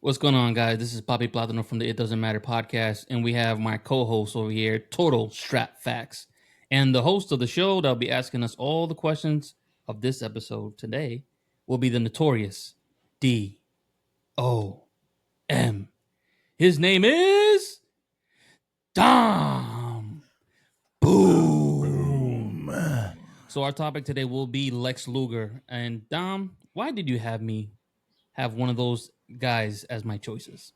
What's going on, guys? This is Bobby Platano from the It Doesn't Matter podcast, and we have my co-host over here, Total Strap Facts, and the host of the show that'll be asking us all the questions of this episode today will be the notorious D.O.M. His name is Dom. Boom. So our topic today will be Lex Luger, and Dom, why did you have me have one of those guys as my choices,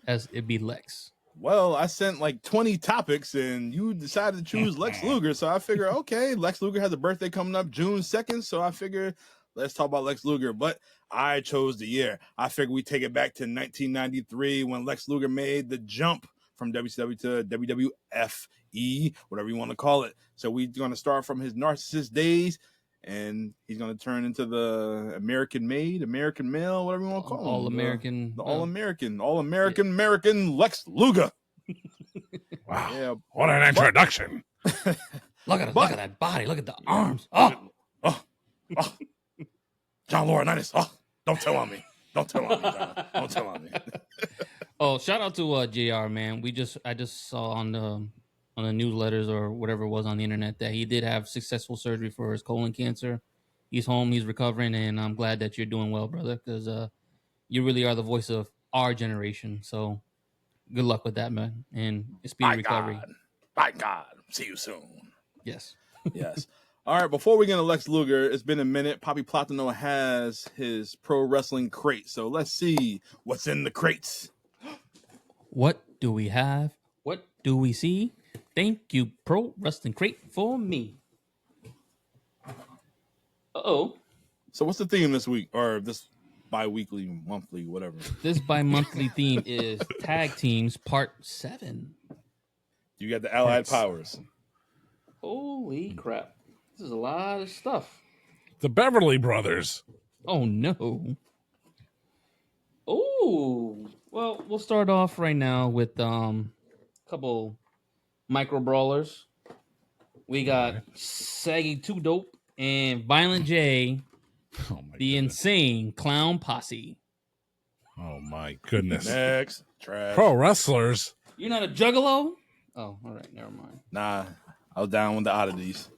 as it be Lex? Well, I sent like 20 topics and you decided to choose Lex Luger. So I figure, okay, Lex Luger has a birthday coming up June 2nd. So I figure let's talk about Lex Luger. But I chose the year. I figured we take it back to 1993 when Lex Luger made the jump from WCW to WWF, whatever you want to call it. So we're going to start from his narcissist days. And he's going to turn into the American male, whatever you want to call him. All-American. The All-American Lex Luger. Wow. Yeah. What an introduction. Look at that body. Look at the arms. Oh. John Laurinaitis. Oh, don't tell on me. Don't tell on me, John. Don't tell on me. Oh, shout out to JR, man. I just saw on the newsletters or whatever it was on the internet that he did have successful surgery for his colon cancer. He's home, he's recovering, and I'm glad that you're doing well, brother, because you really are the voice of our generation. So good luck with that, man, and speedy recovery. By God. See you soon. Yes. Yes. All right, before we get into Lex Luger, it's been a minute. Poppy Platano has his pro wrestling crate. So let's see what's in the crates. What do we have? What do we see? Thank you, Pro Wrestling Crate, for me. Uh-oh. So what's the theme this week? Or this bi-weekly, monthly, whatever? This bi-monthly theme is Tag Teams Part 7. You got the Allied Powers. Holy crap. This is a lot of stuff. The Beverly Brothers. Oh, no. Oh. Well, we'll start off right now with a couple micro brawlers. We got Saggy 2 Dope and Violent J, the Insane Clown Posse. Oh my goodness. Next. Trash. Pro wrestlers. You're not a juggalo? Oh, all right, never mind. Nah, I was down with the oddities.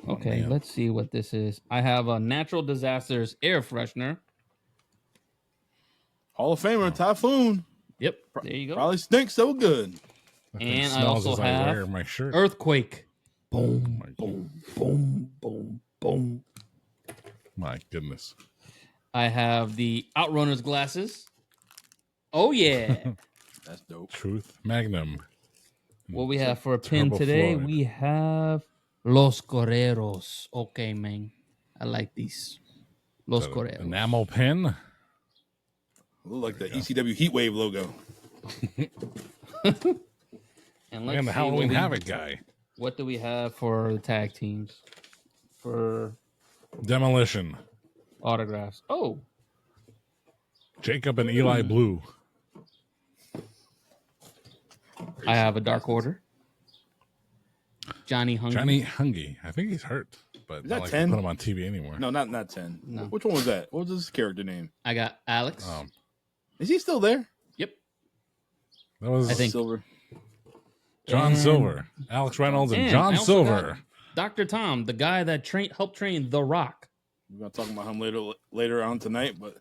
Okay, let's see what this is. I have a Natural Disasters air freshener. Hall of Famer, Typhoon. Yep, there you go. Probably stinks so good. And I also have my shirt. Earthquake. Boom, boom, boom, boom, boom. My goodness. I have the Outrunners glasses. Oh, yeah. That's dope. Truth Magnum. What we have for a pin today, we have Los Correros. Okay, man. I like these. Los Correros. Enamel pin. Look like the ECW Heatwave logo. And let's the Halloween Havoc guy. What do we have for the tag teams? For Demolition. Autographs. Oh. Jacob and Eli Blue. I have a Dark Order. Johnny Hungy. I think he's hurt, but not like 10? to put him on TV anymore. No, not 10. No. Which one was that? What was his character name? I got Alex. Is he still there? Yep. That was I think Silver. John Silver, Alex Reynolds, and John Silver. Dr. Tom, the guy that helped train The Rock. We're gonna talk about him later on tonight, but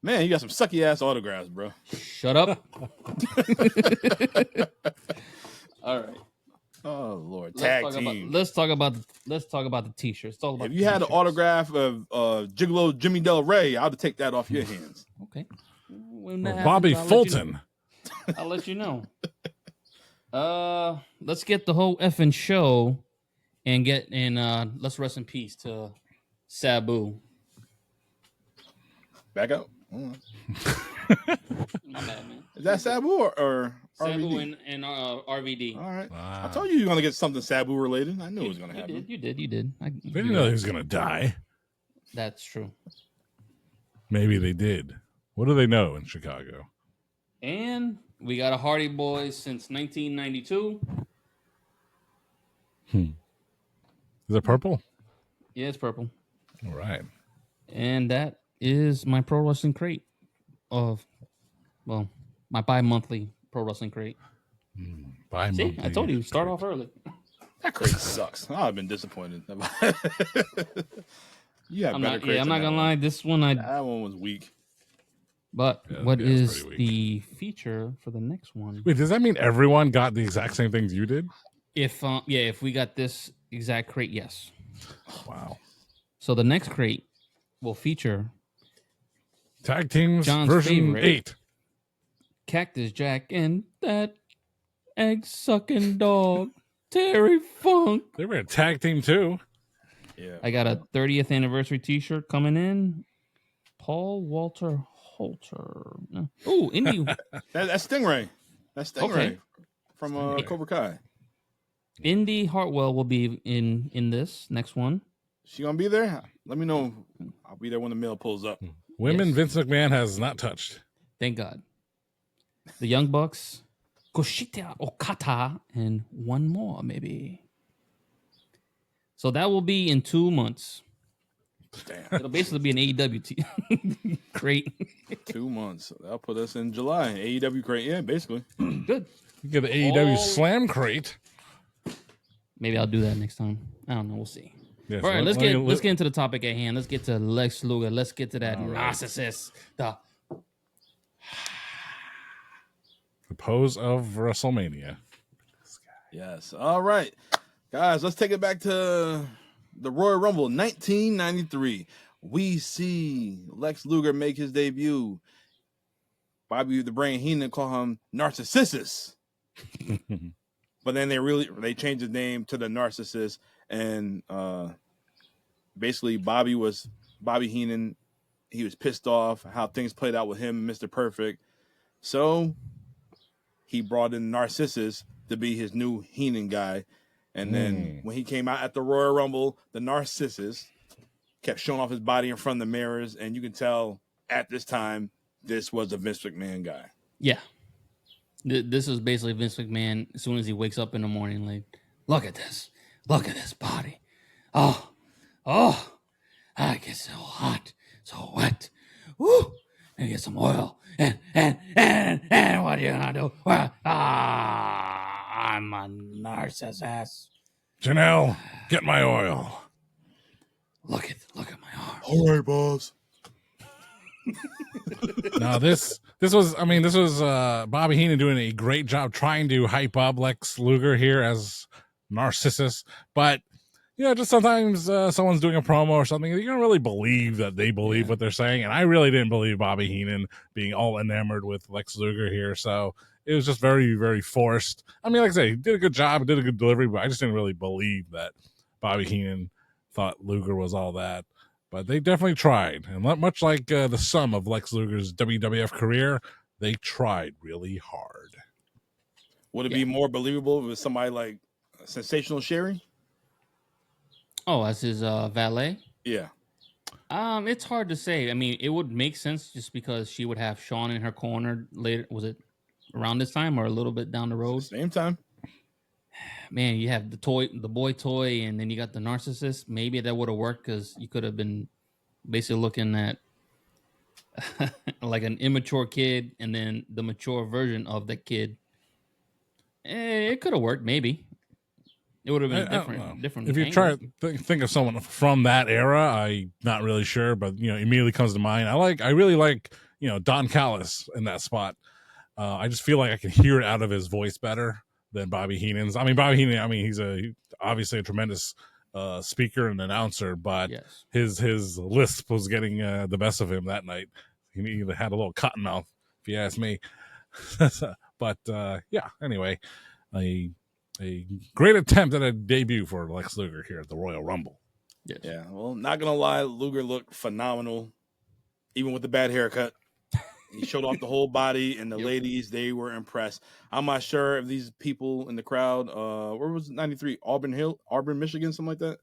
man, you got some sucky ass autographs, bro. Shut up. All right. Oh Lord, tag team. Let's talk about the t-shirts. If you had an autograph of Gigolo Jimmy Del Rey, I'll take that off your hands. Okay. Bobby Fulton. I'll let you know. Let's get the whole effing show and let's rest in peace to Sabu. Back up. My bad, man. Is that Sabu or Sabu RVD? and RVD. All right. Wow. I told you were going to get something Sabu related. I knew it was going to happen. You did. They didn't know he was going to die. That's true. Maybe they did. What do they know in Chicago? And we got a Hardy Boys since 1992. Is it purple? Yeah, it's purple. All right. And that is my Pro Wrestling Crate of Well, my bi-monthly pro wrestling crate. See, I told you, start off early. That crate sucks. I've been disappointed. You have I'm better not. crates. Yeah, I'm than not that gonna one. lie. This one, That one was weak. But Yeah, what yeah, it's is pretty weak. the feature for the next one? Wait, does that mean everyone got the exact same things you did? If if we got this exact crate, yes. Wow. So the next crate will feature Tag teams John's version favorite. 8. Cactus Jack and that egg sucking dog, Terry Funk. They were a tag team too. Yeah. I got a 30th anniversary T-shirt coming in. Paul Walter Holter. Oh, Indy. That's Stingray. That's Stingray Okay. from Stingray. Cobra Kai. Indy Hartwell will be in this next one. She gonna be there? Let me know. I'll be there when the mail pulls up. Women Yes. Vince McMahon has not touched. Thank God. The Young Bucks, Koshita Okata, and one more maybe. So that will be in 2 months. Damn. It'll basically be an AEW crate. 2 months. That'll put us in July. AEW crate. Yeah, basically. Good. You get the AEW Oh. Slam crate. Maybe I'll do that next time. I don't know. We'll see. Yes, All right, let's get into the topic at hand. Let's get to Lex Luger. Let's get to that narcissist. The pose of WrestleMania. Yes. All right. Guys, let's take it back to the Royal Rumble 1993. We see Lex Luger make his debut. Bobby the Brain Heenan call him Narcissist. But then they changed his name to the Narcissist, and basically Bobby Heenan. He was pissed off how things played out with him and Mr. Perfect. So he brought in Narcissus to be his new Heenan guy. And then when he came out at the Royal Rumble, the Narcissus kept showing off his body in front of the mirrors. And you can tell at this time, this was a Vince McMahon guy. Yeah. This is basically Vince McMahon as soon as he wakes up in the morning. Like, look at this. Look at this body. Oh, I get so hot, so wet. Woo! And get some oil. And what are you gonna do? Well, I'm a narcissist. Janelle, get my oil. Look at my arm. All right, boss. Now this was Bobby Heenan doing a great job trying to hype up Lex Luger here as Narcissus, but just sometimes someone's doing a promo or something, you don't really believe that they believe what they're saying, and I really didn't believe Bobby Heenan being all enamored with Lex Luger here, so it was just very, very forced. I mean, like I say, he did a good job, did a good delivery, but I just didn't really believe that Bobby Heenan thought Luger was all that. But they definitely tried. And much like the sum of Lex Luger's WWF career, they tried really hard. Would it be more believable with somebody like Sensational Sherry? Oh, as his valet? Yeah. It's hard to say. I mean, it would make sense just because she would have Sean in her corner later. Was it around this time or a little bit down the road? Same time. Man, you have the boy toy, and then you got the narcissist. Maybe that would have worked because you could have been basically looking at like an immature kid, and then the mature version of the kid. It could have worked. Maybe it would have been different. If you try to think of someone from that era, I'm not really sure, but immediately comes to mind. I really like Don Callis in that spot. I just feel like I can hear it out of his voice better than Bobby Heenan's. I mean, Bobby Heenan, he's obviously a tremendous speaker and announcer, but his lisp was getting the best of him that night. He had a little cotton mouth, if you ask me. But anyway, a great attempt at a debut for Lex Luger here at the Royal Rumble. Yes. Yeah, well, not gonna lie, Luger looked phenomenal, even with the bad haircut. He showed off the whole body, and the ladies, they were impressed. I'm not sure if these people in the crowd, where was it, 93? Auburn, Michigan, something like that,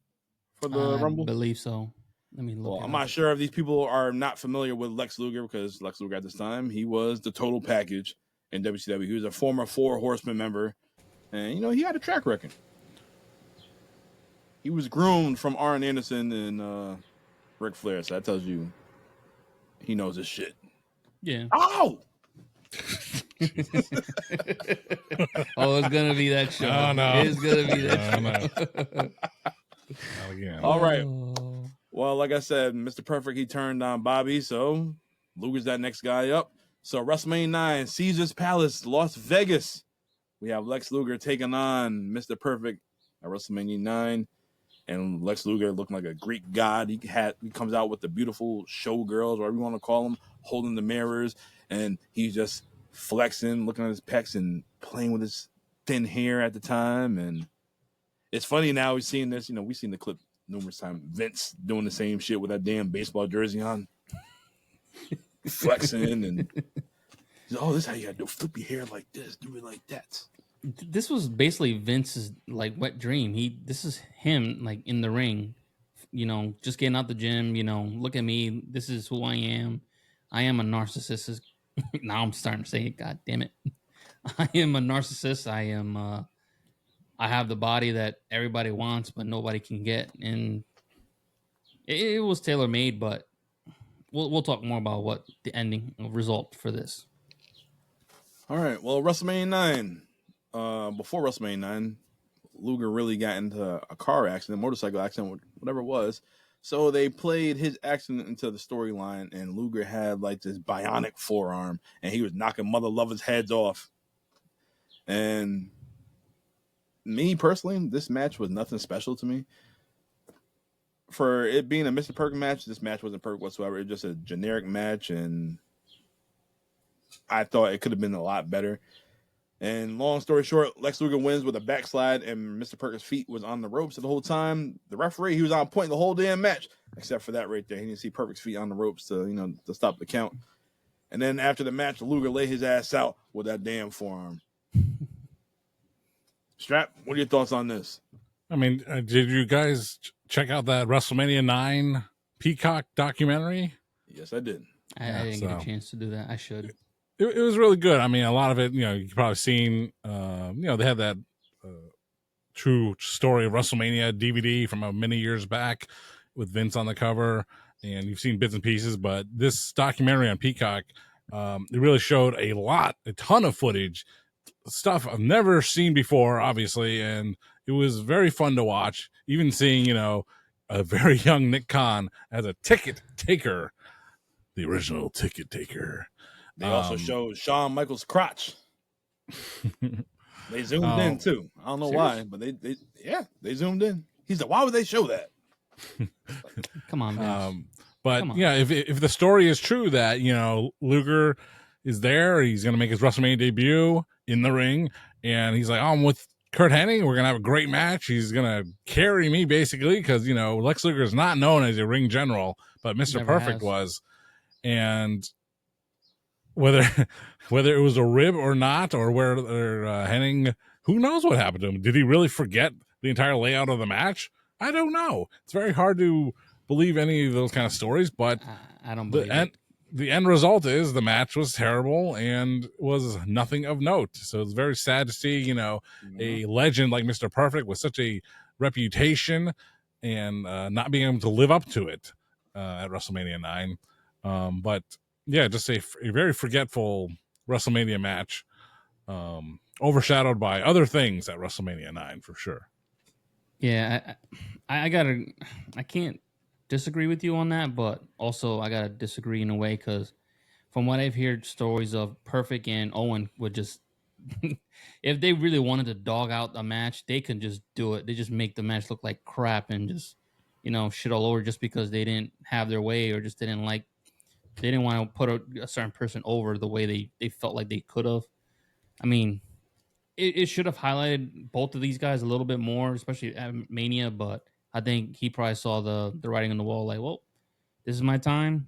for the Rumble? I believe so. Let me look. Well, I'm not sure if these people are not familiar with Lex Luger, because Lex Luger at this time, he was the total package in WCW. He was a former Four Horsemen member, and, he had a track record. He was groomed from Arn Anderson and Ric Flair, so that tells you he knows his shit. Yeah. Oh! Jesus. Oh, it's gonna be that show. Oh, no. It's gonna be that No, show. Not again. All right. Oh. Well, like I said, Mr. Perfect, he turned on Bobby, so Luger's that next guy up. So WrestleMania 9, Caesar's Palace, Las Vegas. We have Lex Luger taking on Mr. Perfect at WrestleMania 9. And Lex Luger looking like a Greek god. He comes out with the beautiful showgirls, whatever you want to call them, holding the mirrors, and he's just flexing, looking at his pecs and playing with his thin hair at the time. And it's funny now we've seen this, we've seen the clip numerous times. Vince doing the same shit with that damn baseball jersey on, flexing, and oh, this is how you gotta do, flip your hair like this, do it like that. This was basically Vince's like wet dream. This is him like in the ring, just getting out the gym. Look at me. This is who I am. I am a narcissist. Now I'm starting to say it. God damn it. I am a narcissist. I have the body that everybody wants, but nobody can get. And it was tailor made, but we'll talk more about what the ending result for this. All right. Well, WrestleMania 9. Before WrestleMania 9, Luger really got into a car accident, motorcycle accident, whatever it was. So they played his accident into the storyline, and Luger had like this bionic forearm, and he was knocking mother lovers' heads off. And me personally, this match was nothing special to me. For it being a Mr. Perfect match, this match wasn't perfect whatsoever. It was just a generic match, and I thought it could have been a lot better. And long story short, Lex Luger wins with a backslide, and Mr. Perfect's feet was on the ropes the whole time. The referee, he was on point the whole damn match, except for that right there. He didn't see Perfect's feet on the ropes to stop the count. And then after the match, Luger laid his ass out with that damn forearm. Strap, what are your thoughts on this? I mean, did you guys check out that WrestleMania 9 Peacock documentary? Yes, I did. I didn't get a chance to do that. I should. It was really good. I mean, a lot of it, you've probably seen, they had that true story of WrestleMania DVD from many years back with Vince on the cover, and you've seen bits and pieces, but this documentary on Peacock, it really showed a ton of footage, stuff I've never seen before, obviously, and it was very fun to watch, even seeing, a very young Nick Khan as a ticket taker, the original ticket taker. They also showed Shawn Michaels' crotch. They zoomed in too. I don't know why, but they zoomed in. He's like, why would they show that? Come on, man. If the story is true that Luger is there, he's going to make his WrestleMania debut in the ring, and he's like, I'm with Kurt Hennig. We're going to have a great match. He's going to carry me basically because Lex Luger is not known as a ring general, but Mr. Perfect was, and whether it was a rib or not, or where Hennig, who knows what happened to him? Did he really forget the entire layout of the match? I don't know. It's very hard to believe any of those kind of stories, but I don't believe it. The end result is the match was terrible and was nothing of note. So it's very sad to see, a legend like Mr. Perfect with such a reputation and not being able to live up to it at WrestleMania 9. But yeah, just a very forgetful WrestleMania match, overshadowed by other things at WrestleMania 9 for sure. Yeah, I can't disagree with you on that, but also I gotta disagree in a way because from what I've heard, stories of Perfect and Owen would just, if they really wanted to dog out a match, they could just do it. They just make the match look like crap and just, shit all over just because they didn't have their way or just didn't want to put a certain person over the way they felt like they could have. I mean, it should have highlighted both of these guys a little bit more, especially at Mania, but I think he probably saw the writing on the wall like, well, this is my time.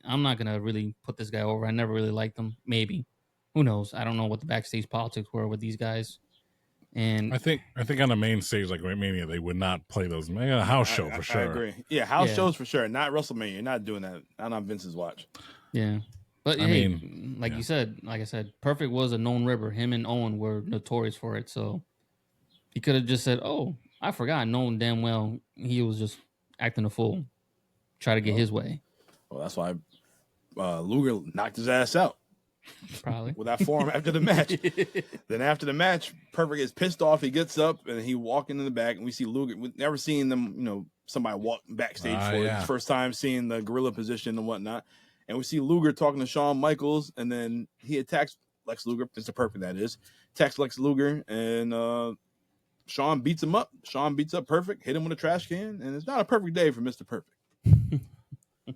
I'm not going to really put this guy over. I never really liked him. Maybe. Who knows? I don't know what the backstage politics were with these guys. And I think on the main stage like Mania, they would not play those. A house show for sure. I agree. Yeah, house shows for sure. Not WrestleMania. You're not doing that. Not on Vince's watch. Yeah. But you said, like I said, Perfect was a known ribber. Him and Owen were notorious for it. So he could have just said, oh, I forgot, knowing damn well he was just acting a fool, try to get his way. Well, that's why Luger knocked his ass out. Probably. with that forearm after the match. Then after the match, Perfect is pissed off. He gets up and he walking in the back, and we see Luger. We've never seen them, somebody walk backstage for it. His first time seeing the gorilla position and whatnot. And we see Luger talking to Shawn Michaels, and then he attacks Lex Luger. Mr. Perfect, that is. Attacks Lex Luger, and Shawn beats him up. Shawn beats up Perfect, hit him with a trash can, and it's not a perfect day for Mr. Perfect.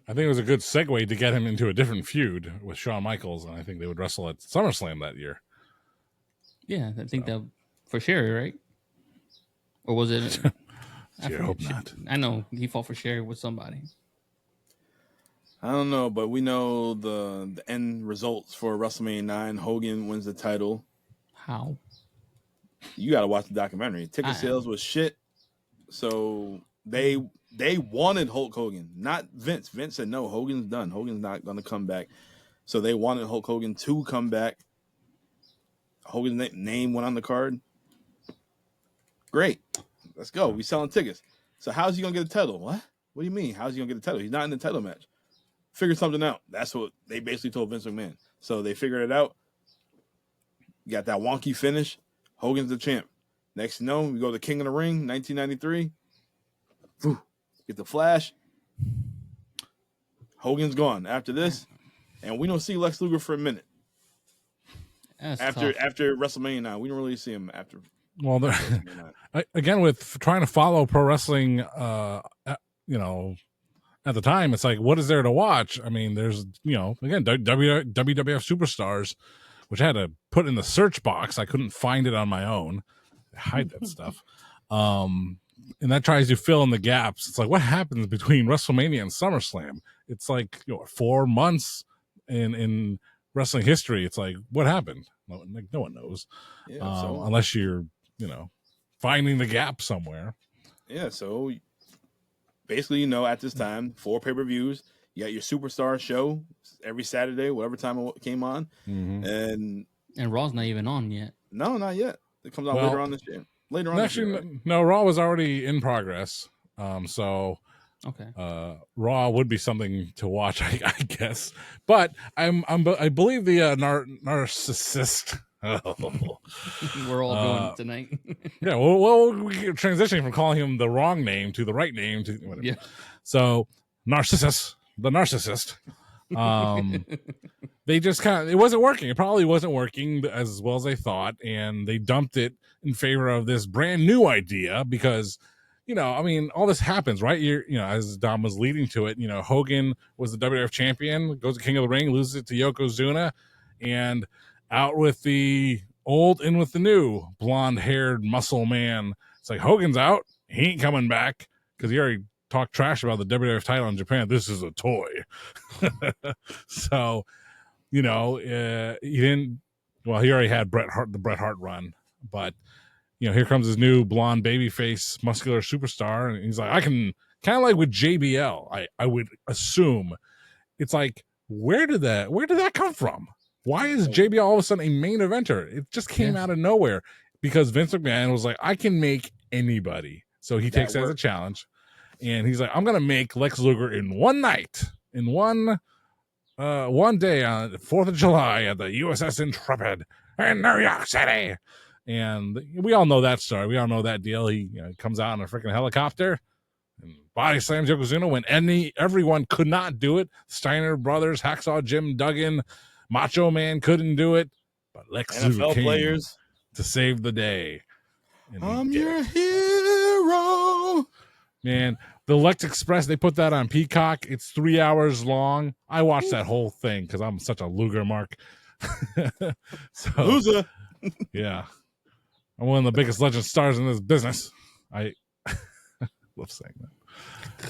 I think it was a good segue to get him into a different feud with Shawn Michaels, and I think they would wrestle at SummerSlam that year. Yeah, I think that for Sherry, right? Or was it? I hope not. I know he fought for Sherry with somebody. I don't know, but we know the end results for WrestleMania 9. Hogan wins the title. How? You got to watch the documentary. Ticket sales was shit, so they wanted Hulk Hogan, not Vince. Vince said no, Hogan's done. Hogan's not going to come back. So they wanted Hulk Hogan to come back. Hogan's name went on the card. Great, let's go. We selling tickets. So how's he going to get a title? What do you mean? How's he going to get a title? He's not in the title match. Figure something out. That's what they basically told Vince McMahon. So they figured it out. You got that wonky finish. Hogan's the champ. Next, we go to King of the Ring, 1993. Get the Flash. Hogan's gone after this, and we don't see Lex Luger for a minute. After WrestleMania 9, we don't really see him after. Well, again, with trying to follow pro wrestling, at the time, it's like, what is there to watch? I mean, there's, again, WWF Superstars, which I had to put in the search box. I couldn't find it on my own. I hide that stuff. And that tries to fill in the gaps. It's like, what happens between WrestleMania and SummerSlam? It's like 4 months in wrestling history. It's like, what happened? No one knows, unless you're finding the gap somewhere. Yeah. So basically, at this time, 4 pay-per-views. You got your Superstar show every Saturday, whatever time it came on, and Raw's not even on yet. No, not yet. It comes out later on this year. No, Raw was already in progress. So Raw would be something to watch, I guess. But I believe the Narcissist. We're all going tonight. Yeah, well, we're transitioning from calling him the wrong name to the right name to whatever. Yeah. So the Narcissist. They just it wasn't working. It probably wasn't working as well as they thought, and they dumped it in favor of this brand new idea because, all this happens, right? As Dom was leading to it, Hogan was the WWF champion, goes to King of the Ring, loses it to Yokozuna, and out with the old, in with the new, blonde-haired muscle man. It's like, Hogan's out. He ain't coming back because he already talked trash about the WWF title in Japan. This is a toy. So, he didn't. Well, he already had the Bret Hart run, but here comes his new blonde babyface muscular superstar, and he's like, I can kind of like with JBL. I would assume it's like, where did that come from? Why is JBL all of a sudden a main eventer? It just came out of nowhere because Vince McMahon was like, I can make anybody. So he takes it as a challenge, and he's like, I'm gonna make Lex Luger in one night, in one day on the 4th of July at the USS Intrepid in New York City. And we all know that story. We all know that deal. He comes out in a freaking helicopter and body slams Yokozuna when everyone could not do it. Steiner Brothers, Hacksaw Jim Duggan, Macho Man couldn't do it, but Lex Luger came players to save the day. I'm your hero. Man, the Lex Express, they put that on Peacock. It's 3 hours long. I watched that whole thing because I'm such a Luger mark. Loser. Yeah. I'm one of the biggest legend stars in this business. I love saying that.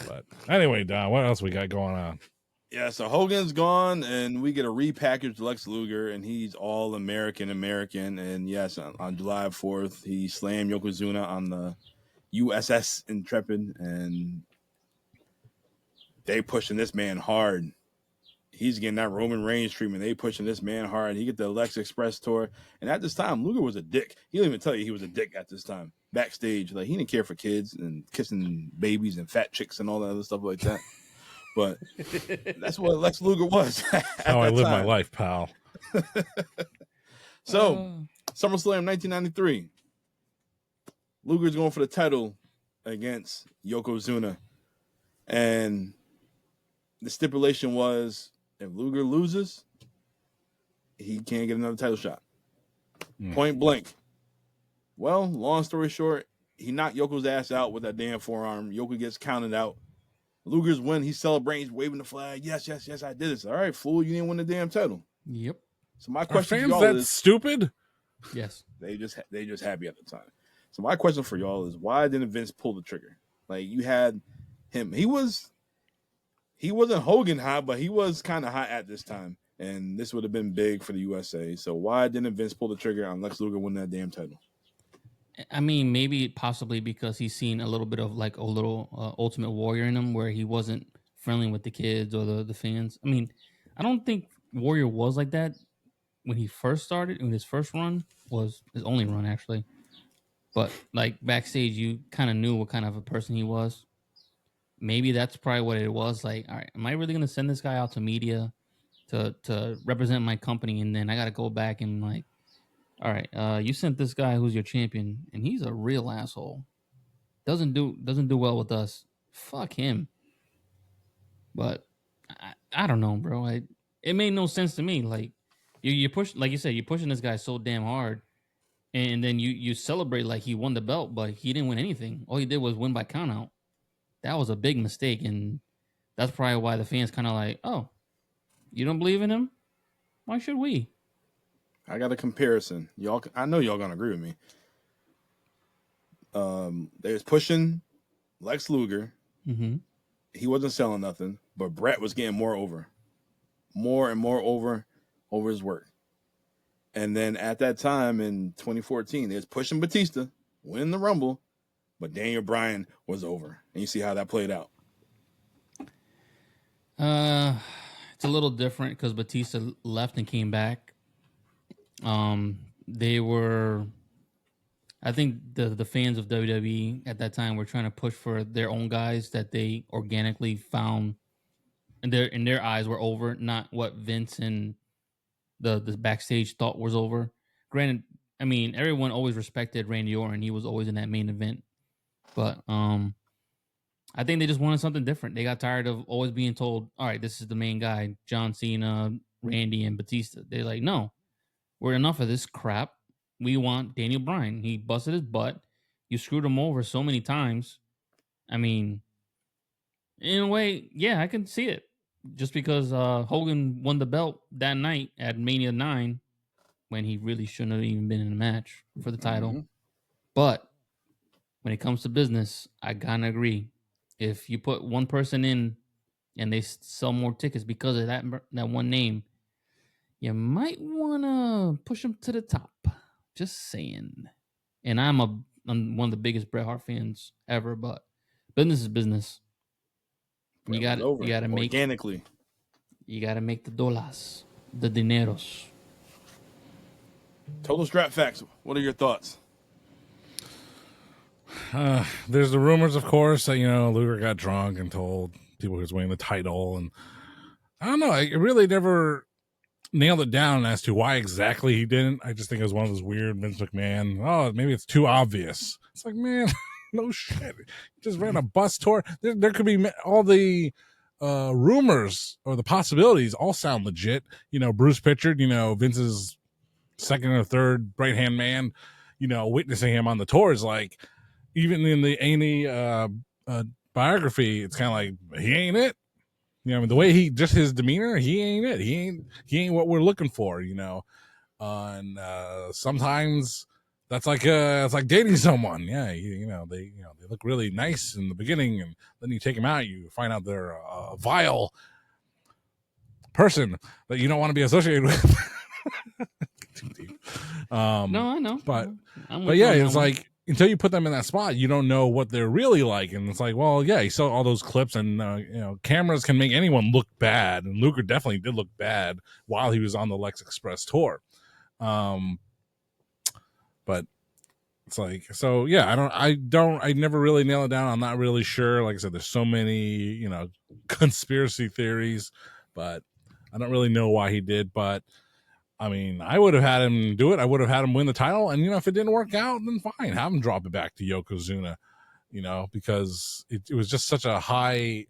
But anyway, Don, what else we got going on? Yeah, so Hogan's gone, and we get a repackaged Lex Luger, and he's all American. And yes, on July 4th, he slammed Yokozuna on the USS Intrepid, and they pushing this man hard. He's getting that Roman Reigns treatment. They pushing this man hard. He get the Lex Express tour, and at this time, Luger was a dick. He didn't even tell you he was a dick at this time. Backstage, like, he didn't care for kids and kissing babies and fat chicks and all that other stuff like that. But that's what Lex Luger was. How I live my life, pal. So, SummerSlam 1993. Luger's going for the title against Yokozuna. And the stipulation was if Luger loses, he can't get another title shot. Point blank. Well, long story short, he knocked Yoko's ass out with that damn forearm. Yoko gets counted out. Luger's win. He's celebrating. He's waving the flag. Yes, I did this. All right, fool. You didn't win the damn title. Yep. So my question Are for fans y'all that is, stupid? Yes. They just happy at the time. So my question for y'all is, why didn't Vince pull the trigger? Like, you had him. He wasn't Hogan hot, but he was kind of hot at this time. And this would have been big for the USA. So why didn't Vince pull the trigger on Lex Luger winning that damn title? I mean, maybe possibly because he's seen a little bit of like a little Ultimate Warrior in him where he wasn't friendly with the kids or the fans. I mean, I don't think Warrior was like that when he first started. When his first run was his only run, actually. But like backstage, you kind of knew what kind of a person he was. Maybe that's probably what it was. Like, all right, am I really going to send this guy out to media to represent my company? And then I got to go back and like, all right, you sent this guy who's your champion, and he's a real asshole. Doesn't do well with us. Fuck him. But I don't know, bro. It made no sense to me. Like you push, like you said, you're pushing this guy so damn hard, and then you celebrate like he won the belt, but he didn't win anything. All he did was win by countout. That was a big mistake, and that's probably why the fans kind of like, oh, you don't believe in him? Why should we? I got a comparison. Y'all, I know y'all gonna agree with me. They was pushing Lex Luger. Mm-hmm. He wasn't selling nothing, but Brett was getting more and more over his work. And then at that time in 2014, they was pushing Batista, winning the Rumble, but Daniel Bryan was over. And you see how that played out. It's a little different because Batista left and came back. They were, I think the fans of WWE at that time were trying to push for their own guys that they organically found and in their eyes were over, not what Vince and the backstage thought was over. Granted, I mean, everyone always respected Randy Orton. He was always in that main event. But I think they just wanted something different. They got tired of always being told, all right, this is the main guy, John Cena, Randy, and Batista. They're like, no, we're enough of this crap. We want Daniel Bryan. He busted his butt. You screwed him over so many times. I mean, in a way, yeah, I can see it. Just because Hogan won the belt that night at Mania 9 when he really shouldn't have even been in the match for the title. Mm-hmm. But when it comes to business, I kind of agree. If you put one person in and they sell more tickets because of that one name, you might want to push them to the top. Just saying. And I'm one of the biggest Bret Hart fans ever, but business is business. You got to make organically. You got to make the dollars, the dineros. Total Strap Facts. What are your thoughts? There's the rumors, of course, that Luger got drunk and told people he was winning the title, and I don't know. I really never nailed it down as to why exactly he didn't. I just think it was one of those weird Vince McMahon. Oh, maybe it's too obvious. It's like, man, no shit. He just ran a bus tour. There could be all the rumors or the possibilities all sound legit. Bruce Pritchard, Vince's second or third right hand man, witnessing him on the tours, like even in the A&E biography, it's kind of like he ain't it. The way just his demeanor, he ain't it. He ain't what we're looking for. And sometimes that's like it's like dating someone. Yeah, they look really nice in the beginning, and then you take them out, you find out they're a vile person that you don't want to be associated with. Too deep. No, I know. But yeah, it's like until you put them in that spot, you don't know what they're really like. And it's like, well, yeah, you saw all those clips, and cameras can make anyone look bad, and Luger definitely did look bad while he was on the Lex Express tour. But it's like, so yeah, I never really nail it down. I'm not really sure. Like I said, there's so many, conspiracy theories, but I don't really know why he did. But I mean, I would have had him do it. I would have had him win the title. And, if it didn't work out, then fine. Have him drop it back to Yokozuna, because it was just such a highly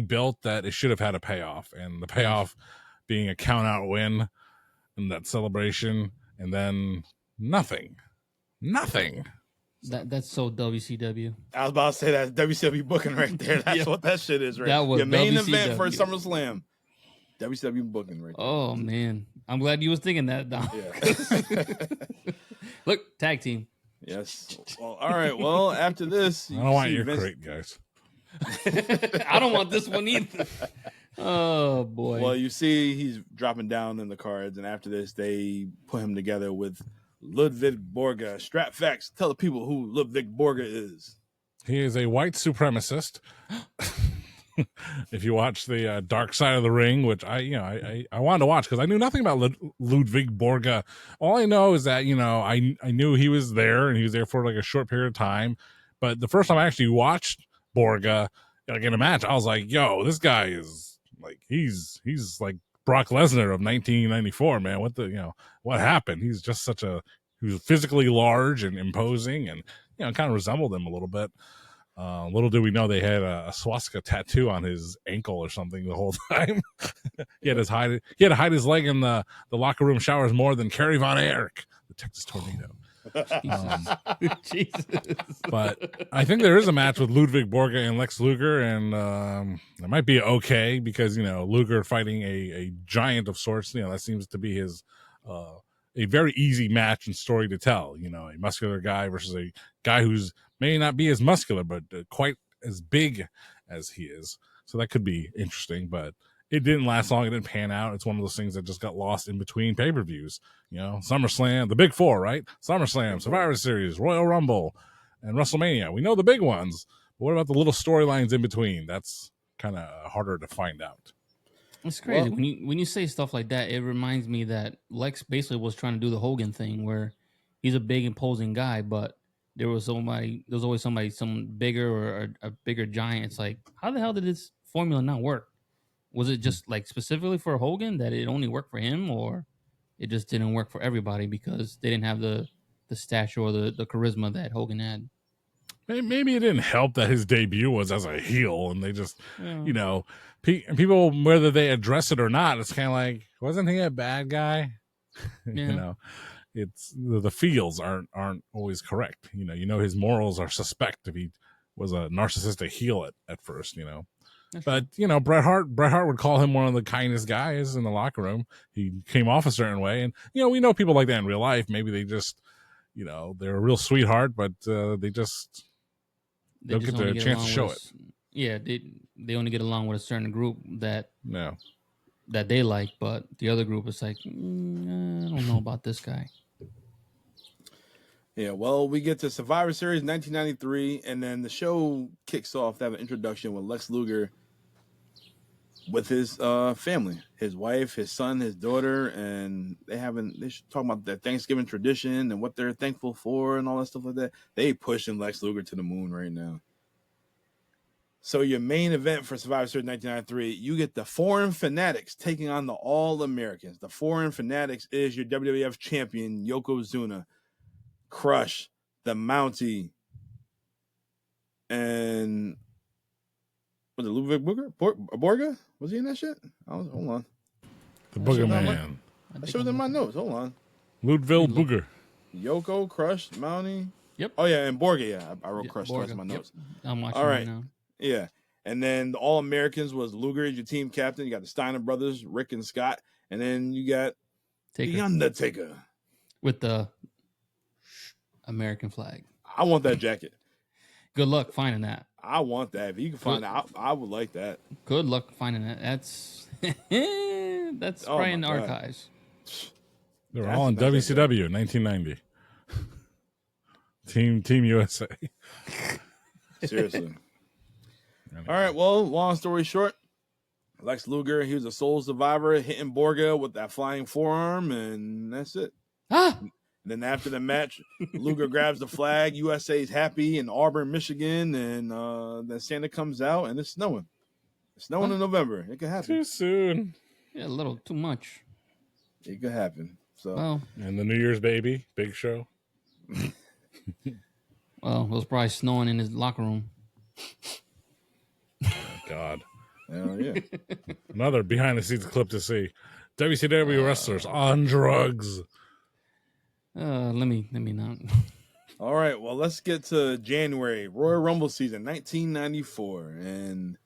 built that it should have had a payoff. And the payoff being a count out win and that celebration, and then nothing. That's so WCW. I was about to say that WCW booking right there. That's what that shit is, right? That was your main WCW. event for SummerSlam. WCW booking right there. Oh man, I'm glad you was thinking that, Dom. Yeah. Look, tag team. Yes. Well, all right. Well, after this, I don't want your crate, guys. I don't want this one either. Oh boy. Well, you see, he's dropping down in the cards, and after this, they put him together with Ludvig Borga. Strap facts. Tell the people who Ludvig Borga is. He is a white supremacist. If you watch the Dark Side of the Ring, which I wanted to watch because I knew nothing about Ludvig Borga. All I know is that I knew he was there, and he was there for like a short period of time. But the first time I actually watched Borga like in a match, I was like, "Yo, this guy is like he's like Brock Lesnar of 1994, man. What happened? He's just he was physically large and imposing, and kind of resembled him a little bit." Little did we know they had a swastika tattoo on his ankle or something the whole time. He had to hide his leg in the locker room showers more than Kerry Von Erich, the Texas Tornado. Jesus. But I think there is a match with Ludvig Borga and Lex Luger, and it might be okay because Luger fighting a giant of sorts. That seems to be his a very easy match and story to tell. A muscular guy versus a guy who's may not be as muscular, but quite as big as he is. So that could be interesting, but it didn't last long. It didn't pan out. It's one of those things that just got lost in between pay-per-views. SummerSlam, the big four, right? SummerSlam, Survivor Series, Royal Rumble, and WrestleMania. We know the big ones, but what about the little storylines in between? That's kind of harder to find out. It's crazy. When you say stuff like that, it reminds me that Lex basically was trying to do the Hogan thing where he's a big, imposing guy, but there was always somebody, some bigger or a bigger giant. It's like, how the hell did this formula not work? Was it just like specifically for Hogan that it only worked for him, or it just didn't work for everybody because they didn't have the stature or the charisma that Hogan had? Maybe it didn't help that his debut was as a heel, and they just, people, whether they address it or not, it's kind of like, wasn't he a bad guy? Yeah. It's the feels aren't always correct. His morals are suspect if he was a narcissistic heel at first. But Bret Hart would call him one of the kindest guys in the locker room. He came off a certain way, and we know people like that in real life. Maybe they just, they're a real sweetheart, but they just don't get the chance to show it. Yeah, they only get along with a certain group that they like, but the other group is like, I don't know about this guy. Yeah, well, we get to Survivor Series 1993, and then the show kicks off. They have an introduction with Lex Luger with his family, his wife, his son, his daughter, and they should talk about their Thanksgiving tradition and what they're thankful for and all that stuff like that. They pushing Lex Luger to the moon right now. So your main event for Survivor Series 1993, you get the Foreign Fanatics taking on the All Americans. The Foreign Fanatics is your WWF champion, Yokozuna, Crush, the Mountie, and was it Ludwig Borga? Was he in that shit? Hold on. The Booger Man. That shit was in my notes. Hold on. Ludwig Booger. Yoko, Crush, Mountie. Yep. Oh yeah, and Borga. Yeah, I wrote Crush twice in my notes. I'm watching all right. right now. Yeah. And then the All Americans was Luger as your team captain. You got the Steiner brothers, Rick and Scott. And then you got The Undertaker. With the American flag. I want that jacket. Good luck finding that. I want that. If you can find that, I would like that. Good luck finding that. That's probably in the archives. They were all in WCW in 1990. Team USA. Seriously. All right, well, long story short, Lex Luger, he was a sole survivor, hitting Borga with that flying forearm, and that's it. And then after the match, Luger grabs the flag, USA's happy in Auburn, Michigan, and then Santa comes out, and it's snowing. It's snowing in November. It can happen. Too soon. Yeah, a little too much. It could happen. So, Well, And the New Year's baby, Big Show. well, it was probably snowing in his locker room. Oh, God. hell yeah. Another behind the scenes clip to see. WCW wrestlers on drugs. Let me not. All right, well, let's get to January, Royal Rumble season, 1994. And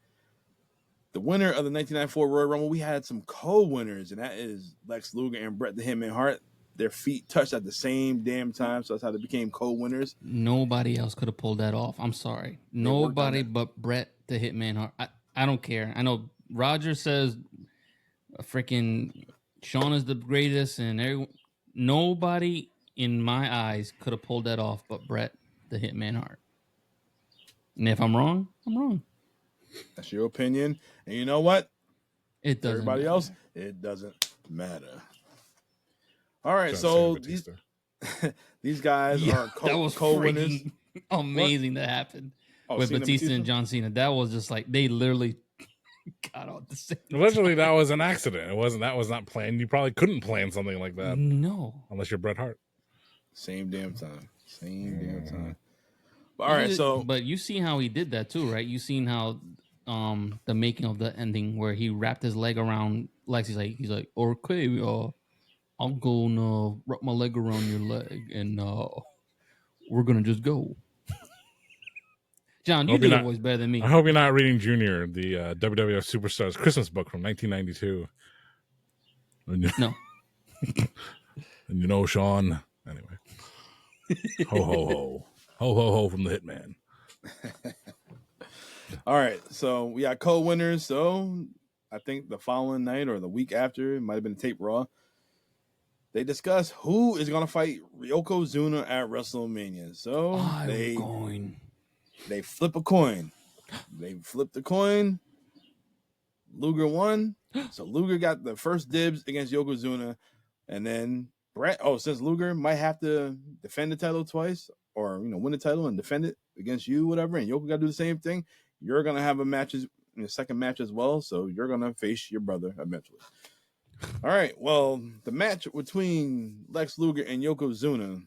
the winner of the 1994 Royal Rumble, we had some co-winners, and that is Lex Luger and Bret the Hitman Hart. Their feet touched at the same damn time, so that's how they became co-winners. Nobody else could have pulled that off. I'm sorry. Nobody but Bret the Hitman Hart. I don't care. I know Roger says freaking Shawn is the greatest, and nobody in my eyes could have pulled that off but Bret the Hitman Hart. And if I'm wrong, I'm wrong. That's your opinion. And you know what? It doesn't. Everybody matter. else, it doesn't matter. All right, so these guys are co-winners. Amazing that happened with Batista and John Cena. That was just like they literally got out the same. Allegedly, that was an accident. That was not planned. You probably couldn't plan something like that. No, unless you're Bret Hart. Same damn time. All right, but you see how he did that too, right? You seen how the making of the ending where he wrapped his leg around Lex. He's like, okay, I'm gonna wrap my leg around your leg, and we're gonna just go. John, you do the voice better than me. I hope you're not reading Junior, the WWF Superstars Christmas book from 1992. No. And you know, Sean. Anyway, ho ho ho, ho ho ho from the Hitman. All right, so we got co-winners. So I think the following night or the week after, it might have been Tape Raw. They discuss who is going to fight Yokozuna at WrestleMania. So they flip a coin. They flipped the coin. Luger won. So Luger got the first dibs against Yokozuna. And then Bret, since Luger might have to defend the title twice or, win the title and defend it against you, whatever, and Yoko got to do the same thing, you're going to have a second match as well. So you're going to face your brother eventually. All right. Well, the match between Lex Luger and Yokozuna,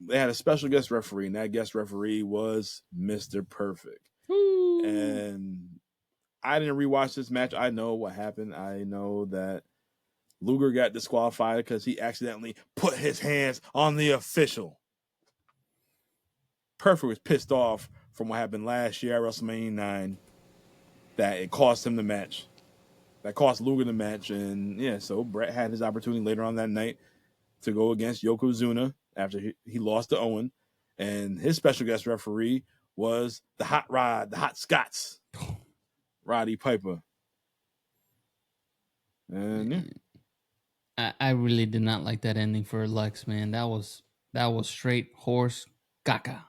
they had a special guest referee, and that guest referee was Mr. Perfect. Woo. And I didn't rewatch this match. I know what happened. I know that Luger got disqualified because he accidentally put his hands on the official. Perfect was pissed off from what happened last year at WrestleMania IX that it cost him the match. That cost Luger the match. And yeah, so Bret had his opportunity later on that night to go against Yokozuna after he lost to Owen. And his special guest referee was the Hot Rod, the Hot Scots, Roddy Piper. And yeah. I really did not like that ending for Lex, man. That was straight horse caca.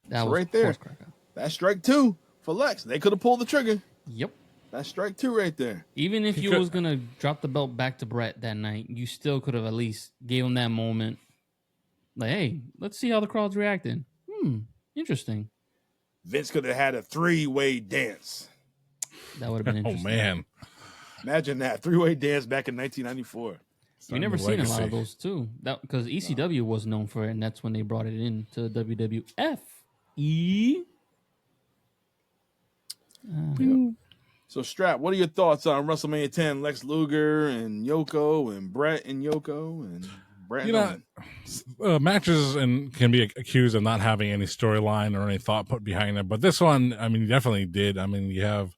That was right there. Horse caca. That's strike 2 for Lex. They could have pulled the trigger. Yep. That's strike 2 right there. Even if you was gonna drop the belt back to Bret that night, you still could have at least gave him that moment. Like, hey, let's see how the crowd's reacting. Interesting. Vince could have had a 3-way dance. That would have been interesting. Oh man. Imagine that 3-way dance back in 1994. We never seen a lot of those too. That because ECW was known for it, and that's when they brought it in to WWF. So, Strap, what are your thoughts on WrestleMania 10? Lex Luger and Yoko and Bret and Yoko and Bret. Matches can be accused of not having any storyline or any thought put behind it, but this one, I mean, definitely did. I mean, you have,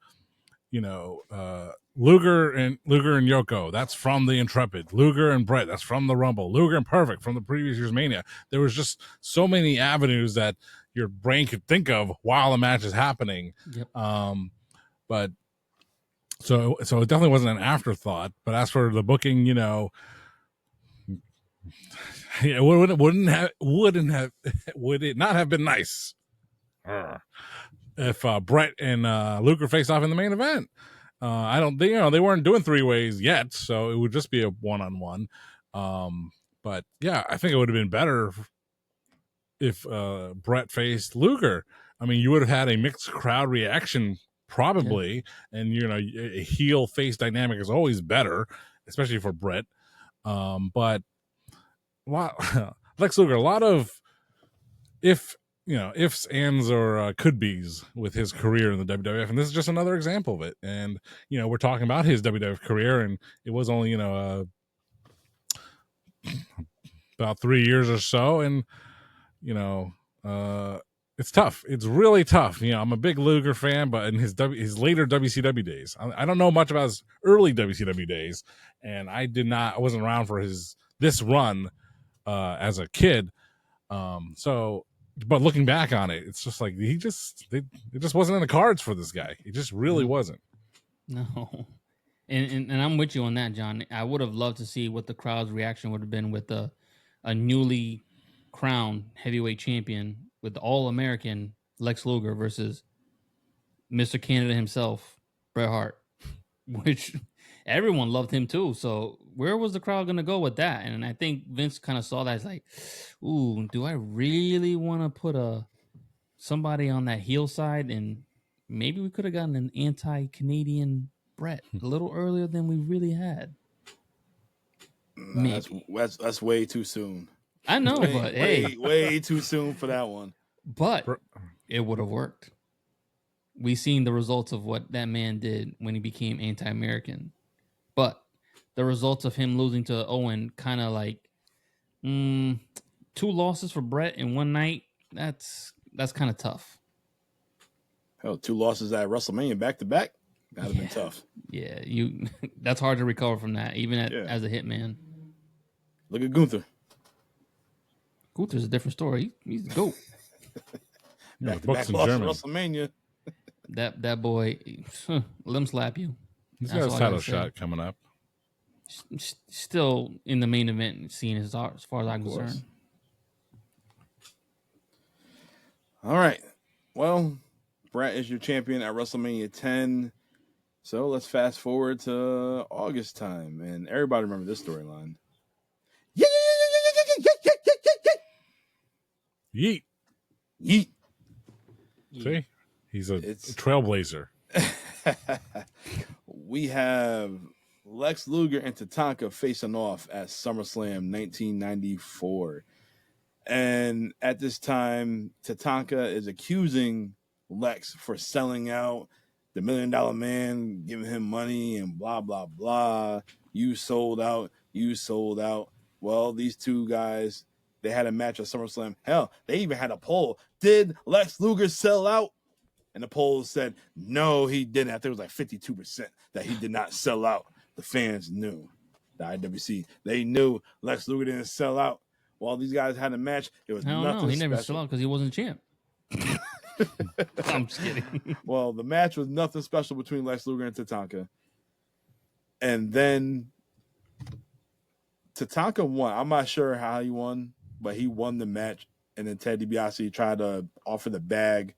Luger and Yoko. That's from the Intrepid. Luger and Bret. That's from the Rumble. Luger and Perfect from the previous year's Mania. There was just so many avenues that your brain could think of while the match is happening. Yep. But so it definitely wasn't an afterthought. But as for the booking, it would it not have been nice if Bret and Luger faced off in the main event? I don't think they weren't doing 3-ways yet, so it would just be a 1-on-1. But yeah, I think it would have been better if Bret faced Luger. I mean, you would have had a mixed crowd reaction probably, and a heel face dynamic is always better. especially for Brett. But Lex Luger, a lot of ifs, ands, or could be's with his career in the WWF, and this is just another example of it. And we're talking about his WWF career, and it was only about 3 years or so, and it's tough. It's really tough. I'm a big Luger fan, but in his later WCW days, I don't know much about his early WCW days, and I wasn't around for this run as a kid. But looking back on it, it's just like it just wasn't in the cards for this guy. It just really wasn't. No. And I'm with you on that, John. I would have loved to see what the crowd's reaction would have been with a newly crowned heavyweight champion with the All-American Lex Luger versus Mr. Canada himself, Bret Hart, which everyone loved him too. So where was the crowd going to go with that? And I think Vince kind of saw that as like, ooh, do I really want to put somebody on that heel side? And maybe we could have gotten an anti-Canadian Bret a little earlier than we really had. That's way too soon. I know, but hey, way too soon for that one. But it would have worked. We seen the results of what that man did when he became anti-American. But the results of him losing to Owen, kind of like 2 losses for Bret in one night. That's kind of tough. Hell, 2 losses at WrestleMania back to back. That'd have been tough. Yeah, that's hard to recover from that, even as a hitman. Look at Gunther. Gunther's a different story. He's the GOAT. Back to back loss at WrestleMania. That boy, let him slap you. He's got a title shot coming up. Still in the main event scene as far as I'm concerned. All right. Well, Bret is your champion at WrestleMania 10. So let's fast forward to August time. And everybody remember this storyline. Yeet. Yeet. See? He's a trailblazer. We have Lex Luger and Tatanka facing off at SummerSlam 1994. And at this time, Tatanka is accusing Lex for selling out, the $1 Million Man giving him money and blah, blah, blah. You sold out. You sold out. Well, these two guys, they had a match at SummerSlam. Hell, they even had a poll. Did Lex Luger sell out? And the poll said, no, he didn't. I think it was like 52% that he did not sell out. The fans knew. The IWC, they knew Lex Luger didn't sell out. While these guys had a match, it was nothing special. He never sold out because he wasn't champ. I'm just kidding. Well, the match was nothing special between Lex Luger and Tatanka. And then Tatanka won. I'm not sure how he won, but he won the match. And then Ted DiBiase tried to offer the bag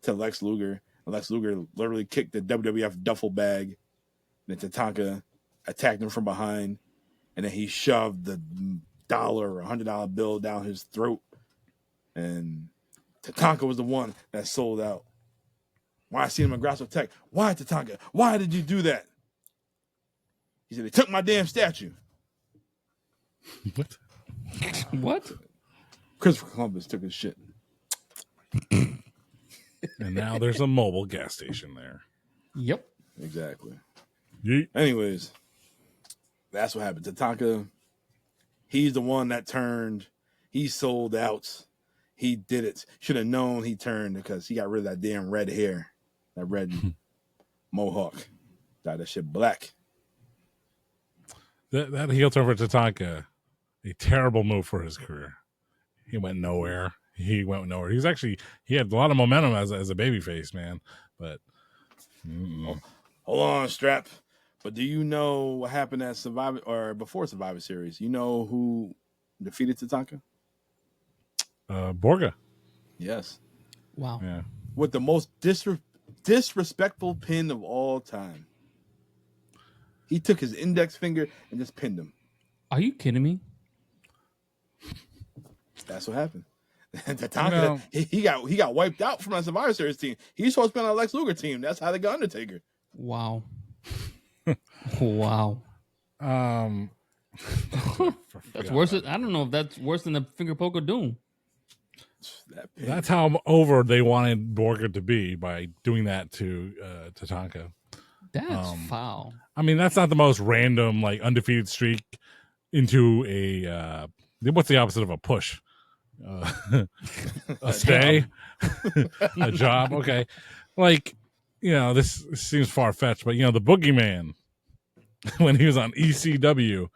to Lex Luger. And Lex Luger literally kicked the WWF duffel bag. And then Tatanka attacked him from behind. And then he shoved the $1 or $100 bill down his throat. And Tatanka was the one that sold out. Why I seen him in Grasso Tech? Why, Tatanka? Why did you do that? He said, they took my damn statue. What? What? Christopher Columbus took his shit. And now there's a mobile gas station there. Yep. Exactly. Yeet. Anyways, that's what happened. Tatanka, he's the one that turned. He sold out. He did it. Should have known he turned because he got rid of that damn red hair. That red mohawk. Dyed that shit black. That heel turn for Tatanka, a terrible move for his career. He went nowhere. He had a lot of momentum as a babyface, man. But hold on, Strap. But do you know what happened at Survivor or before Survivor Series? You know who defeated Tatanka? Borga. Yes. Wow. Yeah. With the most disrespectful pin of all time. He took his index finger and just pinned him. Are you kidding me? That's what happened. Tatanka, he got wiped out from that Survivor Series team. He's supposed to be on a Lex Luger team. That's how they got Undertaker. Wow. Wow. That's worse. I don't know if that's worse than the finger poke of doom. That's how over they wanted Borga to be by doing that to Tatanka. That's foul. I mean, that's not the most random, like, undefeated streak into a what's the opposite of a push? A stay, a job. Okay, like, this seems far fetched, but the Boogeyman, when he was on ECW,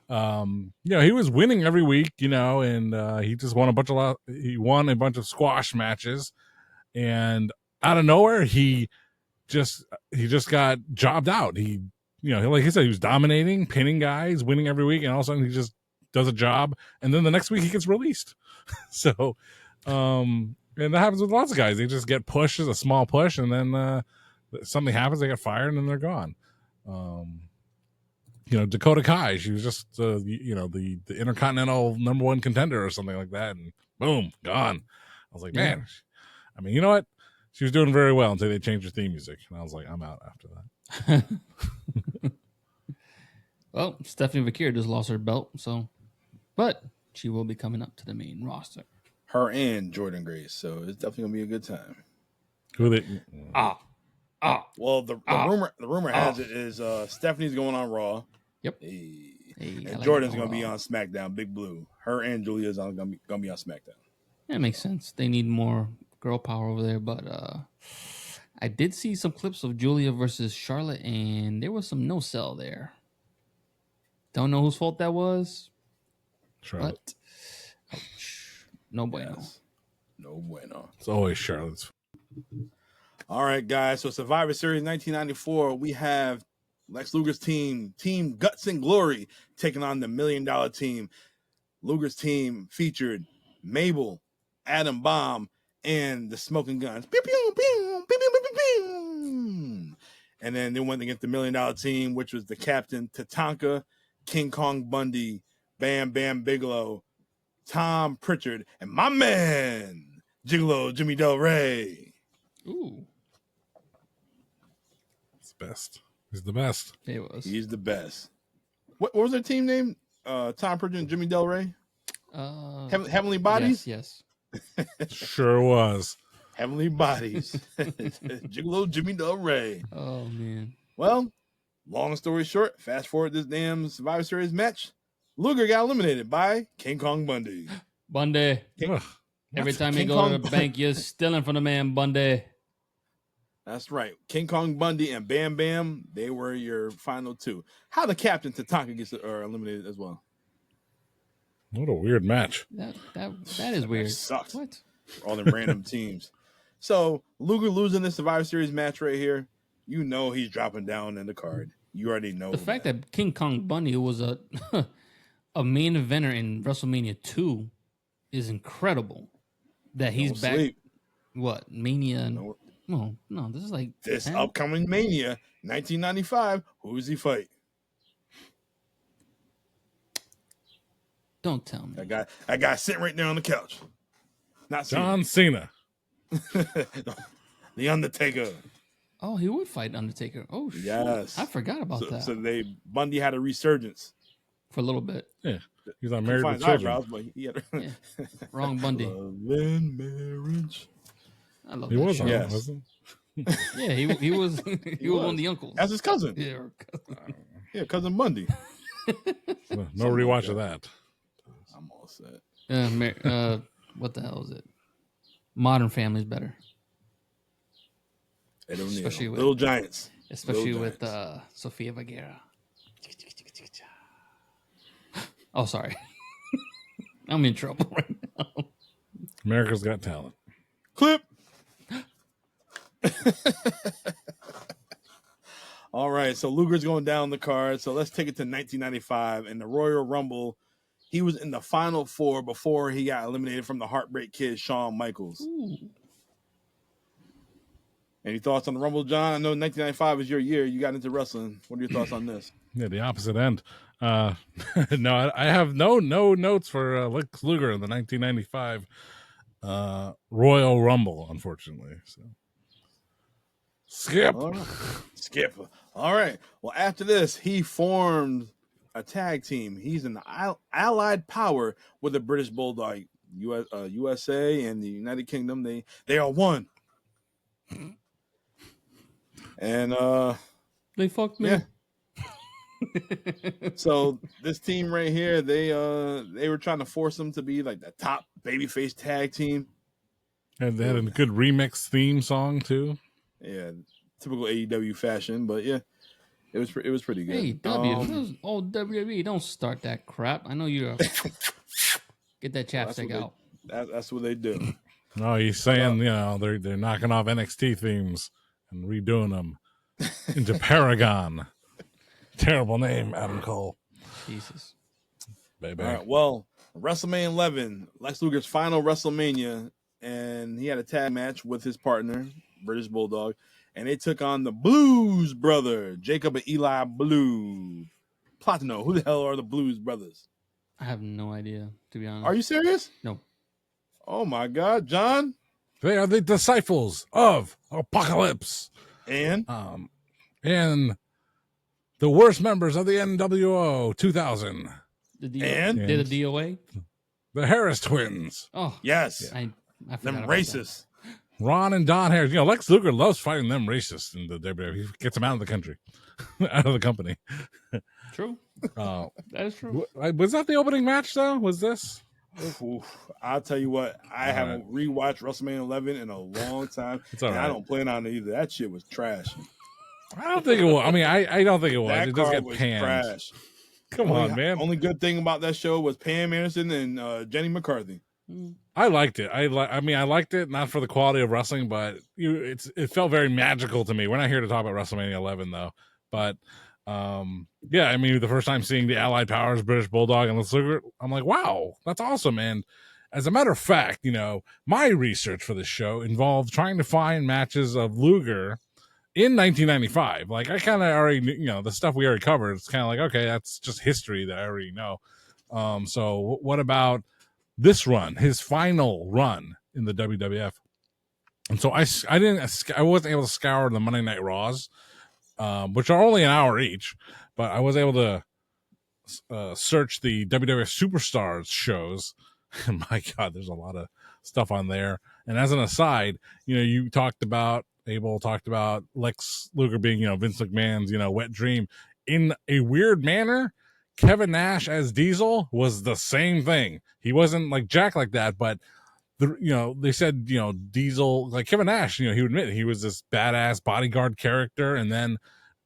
he was winning every week, and he just won a bunch of squash matches, and out of nowhere he just got jobbed out. He, like he said, he was dominating, pinning guys, winning every week, and all of a sudden he just does a job, and then the next week he gets released. So, and that happens with lots of guys. They just get pushed, a small push, and then something happens, they get fired, and then they're gone. Dakota Kai, she was just the Intercontinental #1 contender or something like that, and boom, gone. I was like, man, I mean, you know what? She was doing very well until they changed her theme music, and I was like, I'm out after that. Well, Stephanie Vakir just lost her belt, but she will be coming up to the main roster. Her and Jordan Grace, so it's definitely gonna be a good time. Who they? Well, the rumor has it is Stephanie's going on Raw. Yep. And Jordan's gonna be on SmackDown. Big Blue. Her and Julia's gonna be on SmackDown. That makes sense. They need more girl power over there, but I did see some clips of Julia versus Charlotte, and there was some no sell there. Don't know whose fault that was. Charlotte. But ouch. No bueno. Yes. No bueno. It's always Charlotte's. All right, guys. So Survivor Series 1994, we have Lex Luger's team Guts and Glory, taking on the $1 Million team. Luger's team featured Mabel, Adam Bomb, and the Smoking Guns. Pew, pew, pew, pew, pew, pew, pew. And then they went against the $1 Million team, which was the captain, Tatanka, King Kong Bundy, Bam Bam Bigelow, Tom Pritchard, and my man, Gigolo Jimmy Del Rey. Ooh. It's the best. He's the best. It was. He's the best. What was their team name? Tom Pritchard and Jimmy Del Rey? Heavenly Bodies? Yes. Sure was. Heavenly Bodies. Gigolo Jimmy Del Rey. Oh, man. Well, long story short, fast forward this damn Survivor Series match. Luger got eliminated by King Kong Bundy. Bundy. Every time you go to the bank, you're stealing from the man, Bundy. That's right. King Kong Bundy and Bam Bam, they were your final two. How the captain Tatanka gets eliminated as well. What a weird match. That is weird. Sucks. What? All them random teams. So Luger losing this Survivor Series match right here, you know he's dropping down in the card. You already know the fact that King Kong Bundy was a main eventer in WrestleMania 2 is incredible. That he's back. Sleep. What? Mania? No, this is like this upcoming Mania 1995. Who does he fight? Don't tell me. That guy sitting right there on the couch. Not John Cena. The Undertaker. Oh, he would fight Undertaker. Oh, shit. Yes. I forgot about that. So Bundy had a resurgence for a little bit. Yeah, he's not married with children. Eyebrows, but he had Wrong Bundy. Love and marriage. I love he that was show. on, Yes. wasn't Yeah, he was he was one of the uncles. That's his cousin. Yeah, Cousin Bundy. No rewatch of that. I'm all set. What the hell is it? Modern Family's better. Especially with Little Giants. Especially with Sofia Vergara. Oh, sorry. I'm in trouble right now. America's Got Talent. Clip. All right, so Luger's going down the card. So let's take it to 1995 in the Royal Rumble. He was in the final four before he got eliminated from the Heartbreak Kid, Shawn Michaels. Ooh. Any thoughts on the Rumble, John? I know 1995 was your year. You got into wrestling. What are your thoughts on this? Yeah, the opposite end. No, I have no notes for Lex Luger in the 1995 Royal Rumble, unfortunately. So skip. Skip. All right. Well, after this, he formed a tag team. He's an allied power with the British Bulldog. USA and the United Kingdom, they are one. And they fucked me. Yeah. So this team right here, they were trying to force them to be like the top babyface tag team. And they had a good remix theme song too. Yeah, typical AEW fashion, but yeah, it was pretty good. Hey, old WWE, don't start that crap. I know you're get that chapstick out. That's what they do. Oh, he's saying they're knocking off NXT themes and redoing them into Paragon. Terrible name, Adam Cole. Jesus, baby. All right, well, WrestleMania 11, Lex Luger's final WrestleMania, and he had a tag match with his partner, British Bulldog, and they took on the Blues Brother, Jacob and Eli Blue. Platino, who the hell are the Blues Brothers? I have no idea, to be honest. Are you serious? No. Oh my God, John! They are the disciples of Apocalypse, and the worst members of the NWO 2000. Did the DOA? The Harris twins. Oh yes, I them racists. Ron and Don Harris. Lex Luger loves fighting them racists in the WWF. He gets them out of the country, out of the company. True. That is true. Was that the opening match though? Was this? I'll tell you what, I haven't rewatched WrestleMania 11 in a long time. And I don't plan on it either. That shit was trash. I don't think it was. I mean, I don't think it was. That it does get was panned. Trash. Come on, man. Only good thing about that show was Pam Anderson and Jenny McCarthy. I liked it. I liked it, not for the quality of wrestling, but it felt very magical to me. We're not here to talk about WrestleMania 11 though, but yeah, I mean, the first time seeing the Allied Powers, British Bulldog, and Lex Luger, I'm like, wow, that's awesome. And as a matter of fact, my research for this show involved trying to find matches of Luger in 1995. Like, I kind of already knew, the stuff we already covered. It's kind of like, okay, that's just history that I already know. So what about this run, his final run in the WWF? And so I wasn't able to scour the Monday Night Raws, which are only an hour each, but I was able to search the WWF Superstars shows. And my God, there's a lot of stuff on there. And as an aside, Abel talked about Lex Luger being, Vince McMahon's, wet dream. In a weird manner, Kevin Nash as Diesel was the same thing. He wasn't like Jack like that, but they said, Diesel, like Kevin Nash, he would admit he was this badass bodyguard character. And then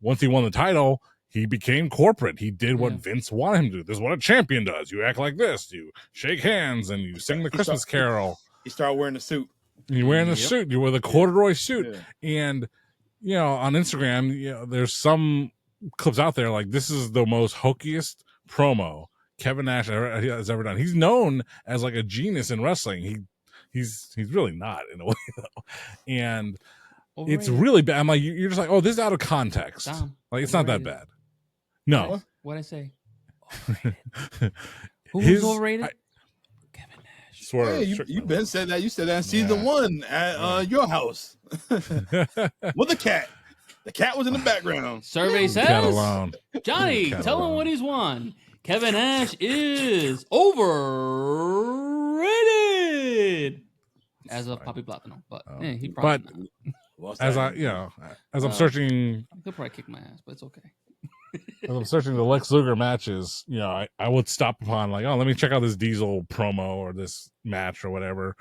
once he won the title, he became corporate. He did what Vince wanted him to do. This is what a champion does. You act like this. You shake hands and you sing the Christmas carol. He started wearing the suit. You're wearing the suit. You wear the corduroy suit. Yeah. And, on Instagram, there's some clips out there like, this is the most hokiest promo Kevin Nash has ever done. He's known as like a genius in wrestling. He's really not, in a way, though. And it's really bad. I'm like, you're just like, oh, this is out of context. Like, it's not that bad. No. What'd I say? Who's overrated? Kevin Nash. Hey, you Ben said that. You said that in season 1 at your house with a cat. The cat was in the background. Survey says, Johnny, tell him what he's won. Kevin Nash is overrated as of Poppy Platino, but he probably not. As I'm searching, he'll probably kick my ass, but it's okay. As I'm searching the Lex Luger matches, I would stop upon like, oh, let me check out this Diesel promo or this match or whatever,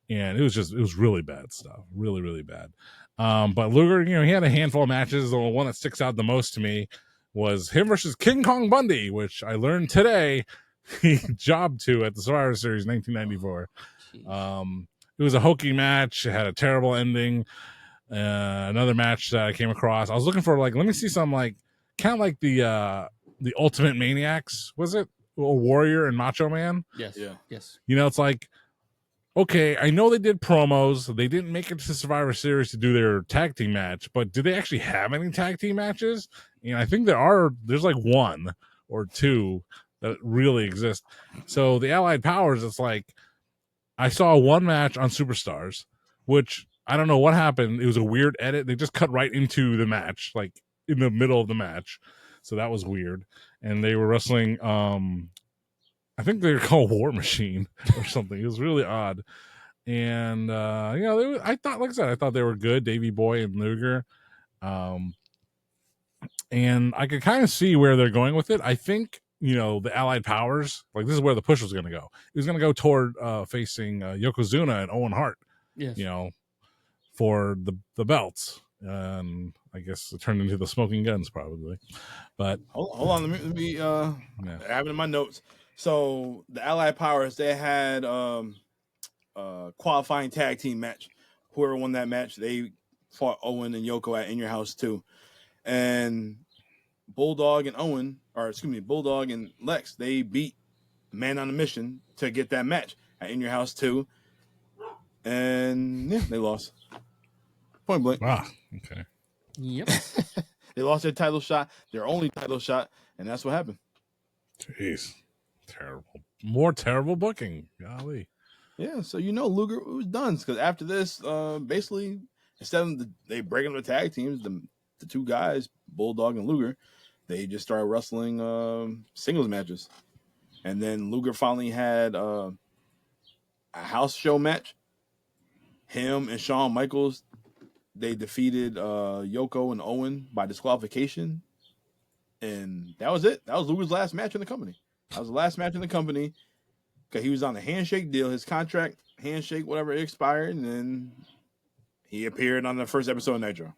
and it was really bad stuff, really really bad. But Luger, he had a handful of matches. The one that sticks out the most to me was him versus King Kong Bundy, which I learned today he jobbed to at the Survivor Series 1994. It was a hokey match. It had a terrible ending. Another match that I came across, I was looking for like, let me see some like kind of like the Ultimate Maniacs, was it? Or Warrior and Macho Man? Yes. Yeah. Yes. It's like, okay, I know they did promos. They didn't make it to the Survivor Series to do their tag team match, but did they actually have any tag team matches? And I think there's like one or two that really exist. So the Allied Powers, it's like, I saw one match on Superstars, which I don't know what happened. It was a weird edit. They just cut right into the match, like in the middle of the match. So that was weird. and they were wrestling. I think they were called War Machine or something. It was really odd. And I thought, like I said, I thought they were good, Davey Boy and Luger. And I could kind of see where they're going with it. I think, the Allied Powers, like this is where the push was going to go. It was going to go toward facing Yokozuna and Owen Hart, Yes. For the belts. And I guess it turned into the Smoking Guns probably. But hold on, let me I have it in my notes. So the Allied Powers, they had qualifying tag team match. Whoever won that match, they fought Owen and Yoko at In Your House 2. And Bulldog and Lex, they beat Man on a Mission to get that match at In Your House 2. And they lost. Point blank. Wow. Okay. Yep. They lost their title shot, their only title shot, and that's what happened. Jeez. Terrible. More terrible booking. Golly. Yeah, so Luger was done because after this, basically, instead of they breaking the tag teams, the two guys, Bulldog and Luger, they just started wrestling singles matches, and then Luger finally had a house show match. Him and Shawn Michaels, they defeated Yoko and Owen by disqualification, and that was it. That was Luger's last match in the company. That was the last match in the company. Because he was on a handshake deal. His contract, handshake, whatever, it expired. And then he appeared on the first episode of Nitro.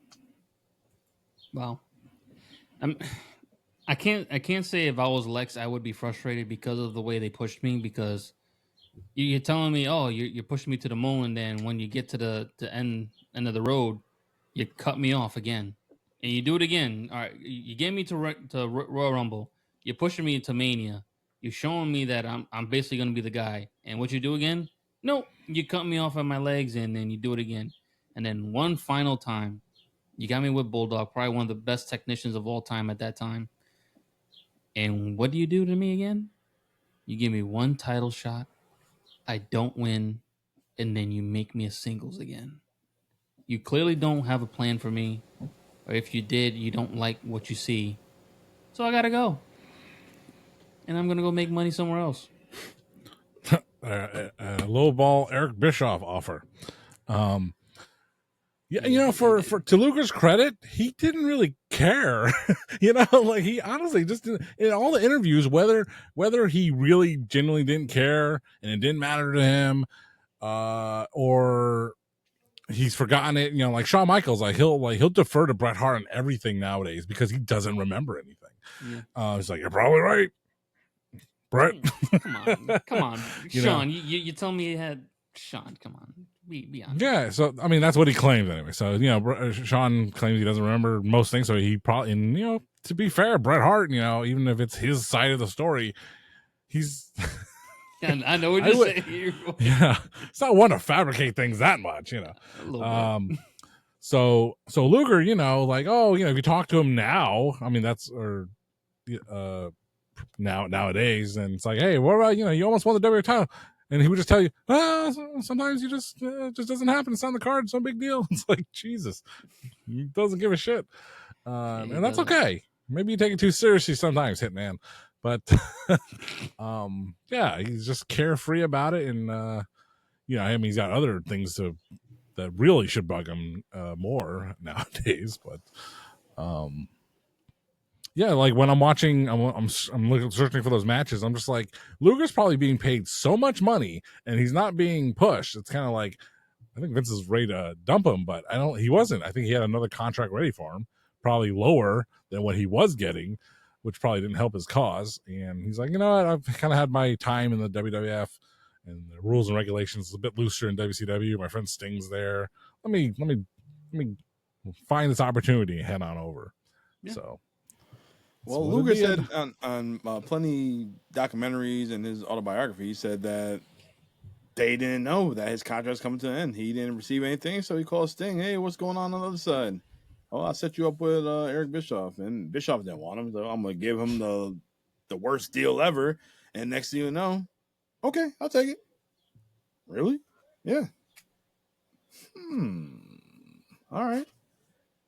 Wow. I can't say if I was Lex, I would be frustrated because of the way they pushed me. Because you're telling me, oh, you're pushing me to the moon. And then when you get to the end of the road, you cut me off again. And you do it again. All right, you get me to Royal Rumble. You're pushing me to Mania. You're showing me that I'm basically going to be the guy. And what you do again? No, you cut me off at my legs, and then you do it again. And then one final time, you got me with Bulldog, probably one of the best technicians of all time at that time. And what do you do to me again? You give me one title shot. I don't win. And then you make me a singles again. You clearly don't have a plan for me. Or if you did, you don't like what you see. So I got to go. And I'm going to go make money somewhere else. Low ball Eric Bischoff offer. To Luger's credit, he didn't really care. Like he honestly just didn't, in all the interviews, whether he really genuinely didn't care and it didn't matter to him, or he's forgotten it. Like Shawn Michaels, he'll defer to Bret Hart on everything nowadays because he doesn't remember anything. Yeah. He's like, you're probably right, Bret. Come on, Shawn. You tell me you had Shawn. Come on, be honest. Yeah, so that's what he claims anyway. So Shawn claims he doesn't remember most things. So he probably, and to be fair, Bret Hart, even if it's his side of the story, he's. And I know what you're saying here. Yeah, it's not one to fabricate things that much, So Luger, if you talk to him now, nowadays, and it's like, hey, what about you almost won the WWF title, and he would just tell you, sometimes you just doesn't happen. It's on the card. It's no big deal. It's like, Jesus, he doesn't give a shit, and that's okay. Maybe you take it too seriously sometimes, Hitman, but he's just carefree about it, and he's got other things that really should bug him more nowadays, but like when I'm watching, I'm searching for those matches. I'm just like, Luger's probably being paid so much money, and he's not being pushed. It's kind of like, I think Vince is ready to dump him, but he wasn't. I think he had another contract ready for him, probably lower than what he was getting, which probably didn't help his cause. And he's like, you know what? I've kind of had my time in the WWF, and the rules and regulations is a bit looser in WCW. My friend Sting's there. Let me find this opportunity and head on over. Yeah. So. Well, Luger said on plenty documentaries and his autobiography, he said that they didn't know that his contract's coming to an end. He didn't receive anything, so he called Sting. Hey, what's going on the other side? Oh, I'll set you up with Eric Bischoff. And Bischoff didn't want him, so I'm going to give him the worst deal ever. And next thing you know, okay, I'll take it. Really? Yeah. All right.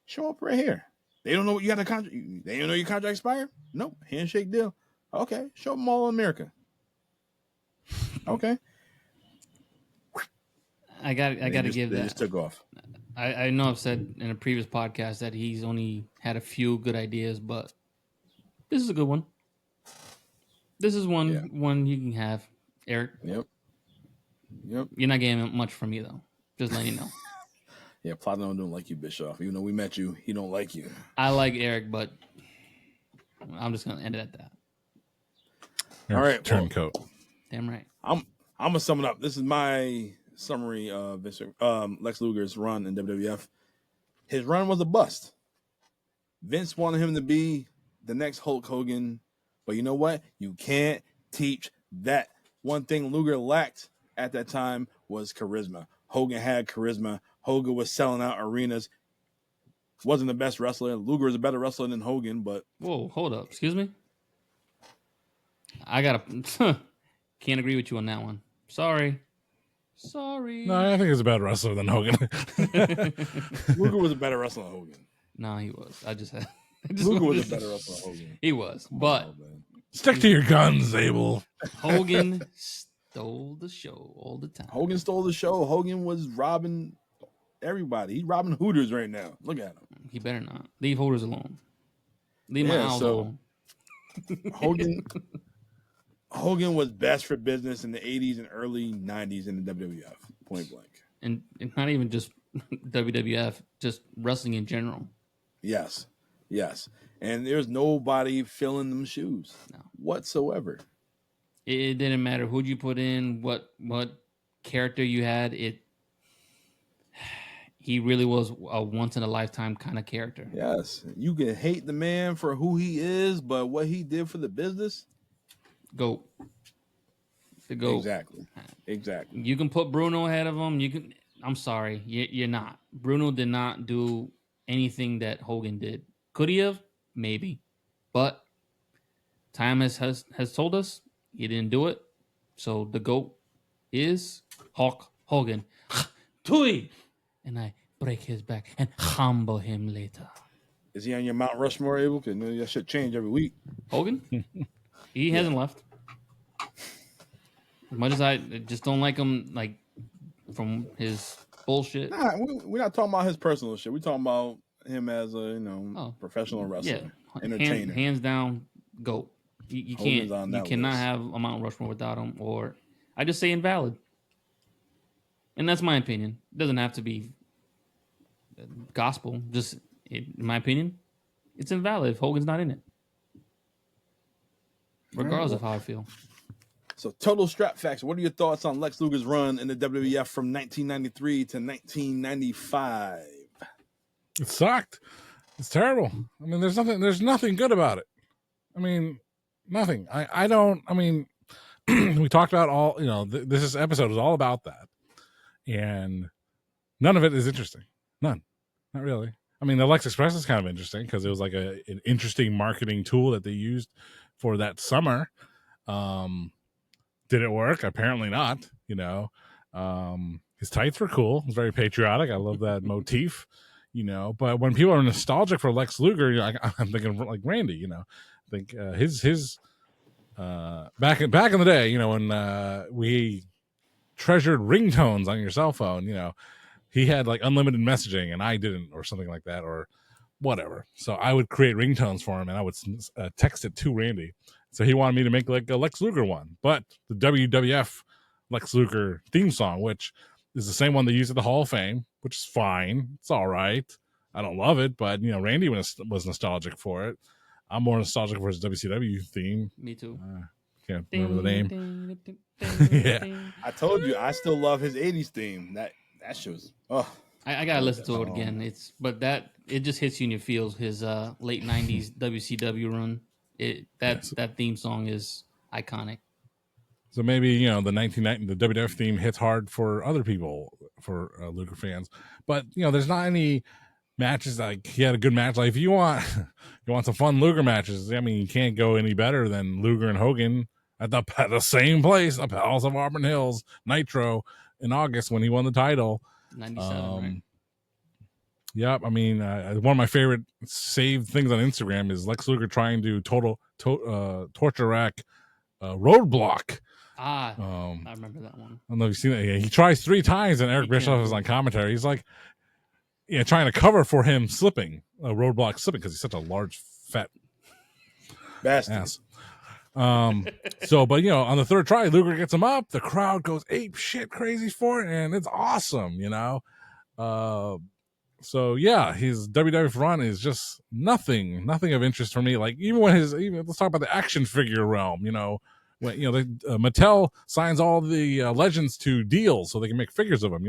Show up right here. They don't know what you got a contract. They don't know your contract expired. Nope, handshake deal. Okay, show them all in America. Okay, I got to give they that. just took off. I know I've said in a previous podcast that he's only had a few good ideas, but this is a good one. This is one you can have, Eric. Yep. You're not getting much from me though. Just letting you know. Yeah, Platinum don't like you, Bischoff. Even though we met you, he don't like you. I like Eric, but I'm just gonna end it at that. All right, turncoat. Damn right. I'm gonna sum it up. This is my summary of Lex Luger's run in WWF. His run was a bust. Vince wanted him to be the next Hulk Hogan, but you know what? You can't teach that. One thing Luger lacked at that time was charisma. Hogan had charisma. Hogan was selling out arenas. Wasn't the best wrestler. Luger was a better wrestler than Hogan, but whoa, hold up. Excuse me. I gotta can't agree with you on that one. Sorry. No, I think he's a better wrestler than Hogan. Luger was a better wrestler than Hogan. No, he was. Luger was a better wrestler than Hogan. He was, but stick to your guns, Abel. Hogan stole the show all the time. Hogan stole the show. Hogan was robbing everybody. He's robbing Hooters right now. Look at him. He better not. Leave Hooters alone. Leave my house alone. Hogan was best for business in the 80s and early 90s in the WWF, point blank. And not even just WWF, just wrestling in general. Yes. And there's nobody filling them shoes whatsoever. It didn't matter who'd you put in, what character you had. He really was a once-in-a-lifetime kind of character. Yes. You can hate the man for who he is, but what he did for the business... GOAT. The GOAT. Exactly. You can put Bruno ahead of him. I'm sorry. You're not. Bruno did not do anything that Hogan did. Could he have? Maybe. But time has told us he didn't do it. So the GOAT is Hulk Hogan. Tui! And I break his back and humble him later. Is he on your Mount Rushmore, Abel? Because that should change every week. Hogan? He hasn't left. As much as I just don't like him, like, from his bullshit. Nah, we're not talking about his personal shit. We're talking about him as a professional wrestler, entertainer. Hands down, GOAT. You cannot have a Mount Rushmore without him. Or I just say invalid, and that's my opinion. It doesn't have to be gospel. Just in my opinion, it's invalid if Hogan's not in it, regardless of how I feel. So, total strap facts. What are your thoughts on Lex Luger's run in the WWF from 1993 to 1995? It sucked. It's terrible. I mean, there's nothing good about it. I mean, nothing. We talked about all, this episode is all about that. And none of it is interesting. None. Not really. I mean, the Lex Express is kind of interesting because it was like an interesting marketing tool that they used for that summer. Did it work? Apparently not. His tights were cool. It was very patriotic. I love that motif. But when people are nostalgic for Lex Luger, I'm thinking like Randy. I think his back in the day, when we treasured ringtones on your cell phone, he had like unlimited messaging and I didn't, or something like that, or whatever. So I would create ringtones for him and I would text it to Randy. So he wanted me to make like a Lex Luger one, but the WWF Lex Luger theme song, which is the same one they use at the Hall of Fame, which is fine. It's all right. I don't love it, but Randy was nostalgic for it. I'm more nostalgic for his WCW theme. Me too. Can't remember the name. Yeah, I told you I still love his '80s theme. That show's. Oh, I gotta listen to it again. It just hits you in your feels. His late '90s WCW run. That theme song is iconic. So maybe the 1990 the WWF theme hits hard for other people, for Luger fans, but there's not any matches like he had a good match. Like if you want some fun Luger matches, I mean you can't go any better than Luger and Hogan at the same place, the Palace of Auburn Hills, Nitro in August when he won the title. 97, right? Yep. I mean, one of my favorite saved things on Instagram is Lex Luger trying to torture rack Roadblock. I remember that one. I don't know if you've seen that. Yeah, he tries 3 times, and Eric Bischoff is on commentary. He's like, trying to cover for him slipping, Roadblock slipping, because he's such a large, fat bastard. ass. So, but on the 3rd try, Luger gets him up. The crowd goes ape shit crazy for it, and it's awesome. So yeah, his WWF run is just nothing of interest for me. Like even let's talk about the action figure realm. When Mattel signs all the legends to deals so they can make figures of them.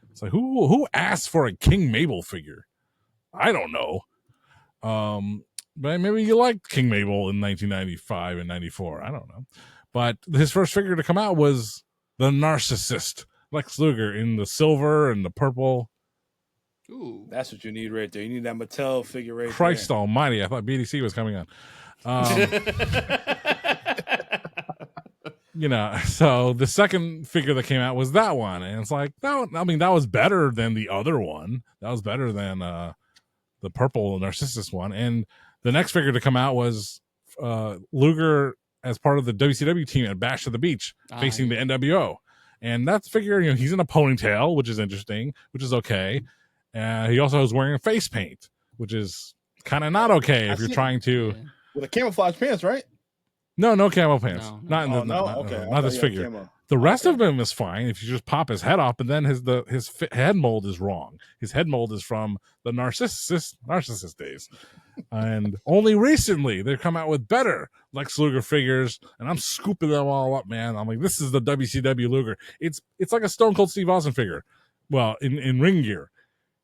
It's like who asked for a King Mabel figure? I don't know. But maybe you liked King Mabel in 1995 and 94. I don't know. But his first figure to come out was the Narcissist Lex Luger in the silver and the purple. Ooh, that's what you need right there. You need that Mattel figure right Christ there. almighty. I thought BDC was coming on. So the second figure that came out was that one. And it's like, that was better than the other one. That was better than the purple Narcissus one. And the next figure to come out was Luger as part of the WCW team at Bash at the Beach facing the NWO. And that figure, he's in a ponytail, which is interesting, which is okay. He also was wearing a face paint, which is kind of not okay if you're trying to. With a camouflage pants, right? No camo pants. No. Not this figure. The rest of him is fine if you just pop his head off, but then his head mold is wrong. His head mold is from the Narcissist days. And only recently they've come out with better Lex Luger figures, and I'm scooping them all up, man. I'm like, this is the WCW Luger. It's like a Stone Cold Steve Austin figure. Well, in ring gear.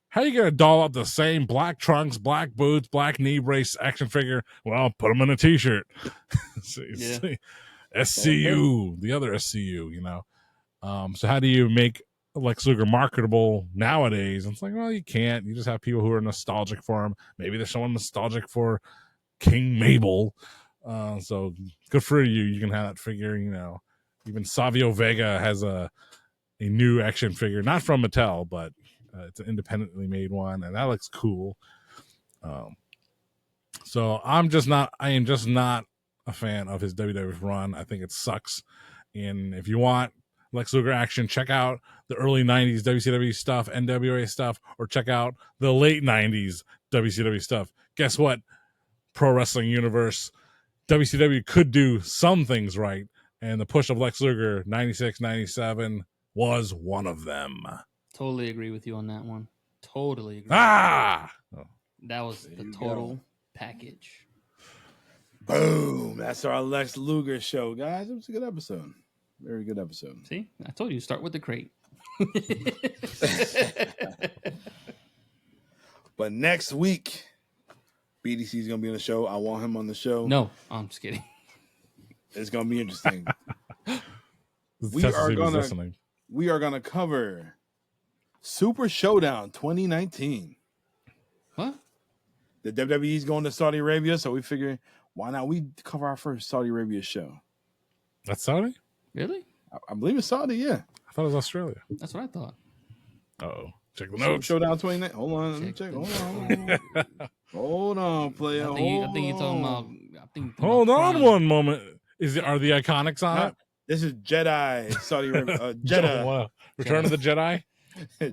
How are you going to doll up the same black trunks, black boots, black knee brace action figure? Well, put them in a T-shirt. SCU, the other SCU, So how do you make Lex Luger marketable nowadays? And it's like, well, you can't. You just have people who are nostalgic for him. Maybe there's someone nostalgic for King Mabel. So good for you. You can have that figure, Even Savio Vega has a new action figure, not from Mattel, but it's an independently made one, and that looks cool. So I am just not a fan of his WWF run. I think it sucks. And if you want Lex Luger action, check out the early 90s WCW stuff, NWA stuff, or check out the late 90s WCW stuff. Guess what? Pro Wrestling Universe, WCW could do some things right, and the push of Lex Luger 96, 97 was one of them. Totally agree with you on that one. Totally agree. That was the total package. Boom. That's our Lex Luger show, guys. It was a good episode. Very good episode. See, I told you, start with the crate. But next week, BDC is going to be on the show. I want him on the show. No, I'm just kidding. It's going to be interesting. We are going to cover Super Showdown 2019. What? The WWE's going to Saudi Arabia, so we figure why not we cover our first Saudi Arabia show. That's Saudi? Really? I believe it's Saudi, yeah. I thought it was Australia. That's what I thought. Uh-oh. Check the notes. Super Showdown 2019. Hold on, let me check. Hold on, player. I think you're talking about. Hold on one moment. Are the Iconics on it? This is Jedi Saudi Arabia. Jeddah. Return of the Jedi?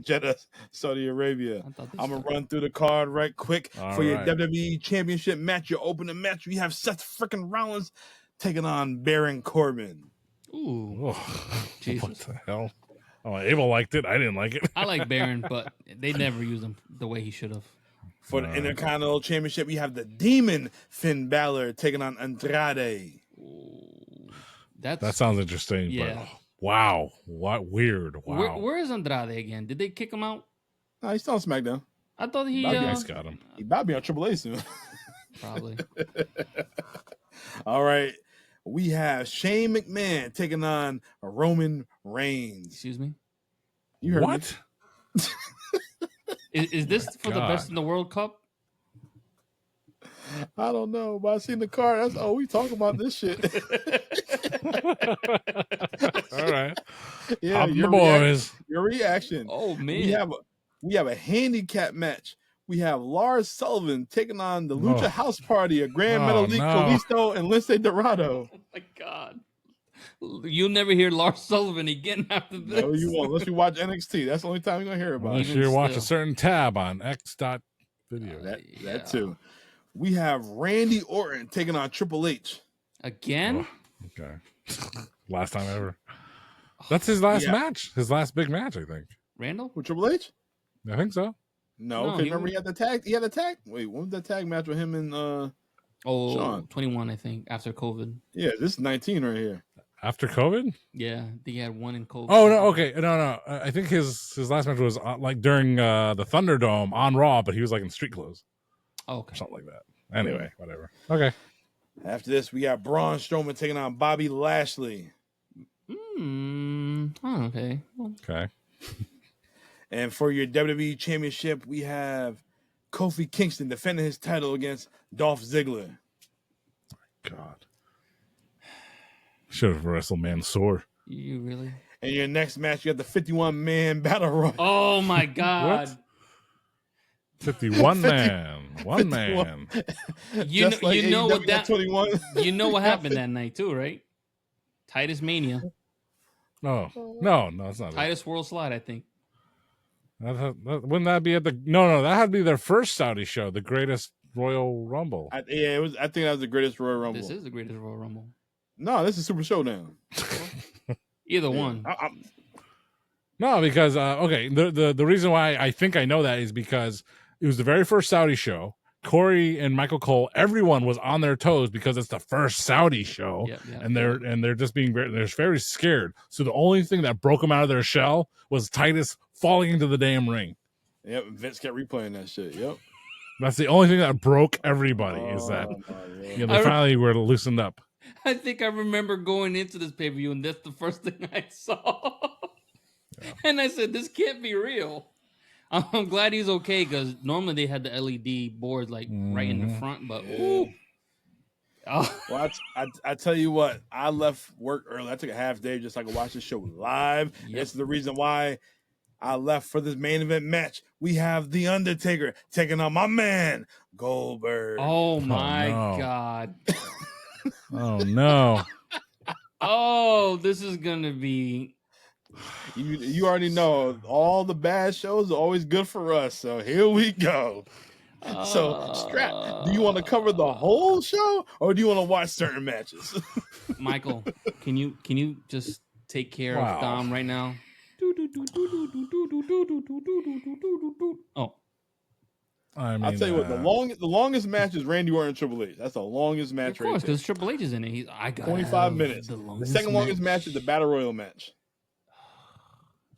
Jeddah, Saudi Arabia. I'm going to run through the card right quick for your WWE Championship match. Your opening match. We have Seth freaking Rollins taking on Baron Corbin. Ooh. Jesus. What the hell? Oh, Abel liked it. I didn't like it. I like Baron, but they never used him the way he should have. For the Intercontinental Championship, we have the Demon Finn Balor taking on Andrade. Ooh. That sounds interesting. Yeah. But wow. What weird. Wow. Where is Andrade again? Did they kick him out? No, he's still on SmackDown. I thought he got him. He about to be on Triple A soon. Probably. All right. We have Shane McMahon taking on Roman Reigns. Excuse me? You heard what? Is this for the best in the World Cup? I don't know, but I seen the card. We talk about this shit. All right. Yeah, your boys. Your reaction. Oh man. We have a handicap match we have Lars Sullivan taking on the Lucha House Party, a Grand Metalik, no. Kalisto, and Lince Dorado. Oh my God. You'll never hear Lars Sullivan again after this. No, you won't. Unless you watch NXT. That's the only time you're going to hear about Unless it. you watch a still. certain tab on X.video. That too. We have Randy Orton taking on Triple H. Again? Oh, okay. Last time ever. That's his last match. His last big match, I think. Randall? With Triple H? I think so. No, because remember he had the tag. He had the tag. Wait, when was that tag match with him and Sean? 21, I think, after COVID. Yeah, this is 19 right here. After COVID? Yeah, he had one in COVID. Oh, no, okay. No. I think his last match was like during the Thunderdome on Raw, but he was like in street clothes. Oh, okay. Or something like that. Anyway, whatever. Okay. After this, we got Braun Strowman taking on Bobby Lashley. Oh, okay. Okay. And for your WWE Championship, we have Kofi Kingston defending his title against Dolph Ziggler. God. Should have wrestled Mansoor. You really? And your next match, you got the 51-man Battle Royal. Oh, my God. 51 man. 1 man. You know what that 21. You know what happened that night, too, right? Titus Mania. No, it's not. Titus World Slide, I think. Wouldn't that be at the... No, that had to be their first Saudi show, the Greatest Royal Rumble. I think that was the Greatest Royal Rumble. This is the Greatest Royal Rumble. No, this is Super Showdown. Either one. No, because okay, the reason why I think I know that is because it was the very first Saudi show. Corey and Michael Cole, everyone was on their toes because it's the first Saudi show, and they're just being they're very scared. So the only thing that broke them out of their shell was Titus falling into the damn ring. Yep, Vince kept replaying that shit. Yep, that's the only thing that broke everybody. Is that they finally were loosened up. I think I remember going into this pay-per-view, and that's the first thing I saw. And I said, "This can't be real." I'm glad he's okay, because normally they had the LED boards like right in the front, but ooh. Oh. Well, I tell you what, I left work early. I took a half day just so I could watch the show live. Yep. This is the reason why I left for this main event match. We have The Undertaker taking on my man Goldberg. Oh my God. Oh no. Oh, this is gonna be. You already know all the bad shows are always good for us. So here we go. So Strap, do you want to cover the whole show or do you want to watch certain matches? Michael, can you just take care of Dom right now? Oh. I mean, I'll tell you what, the longest match is Randy Orton and Triple H. That's the longest match. Of course, because Triple H is in it. I got 25 minutes. The second longest match is the Battle Royal match.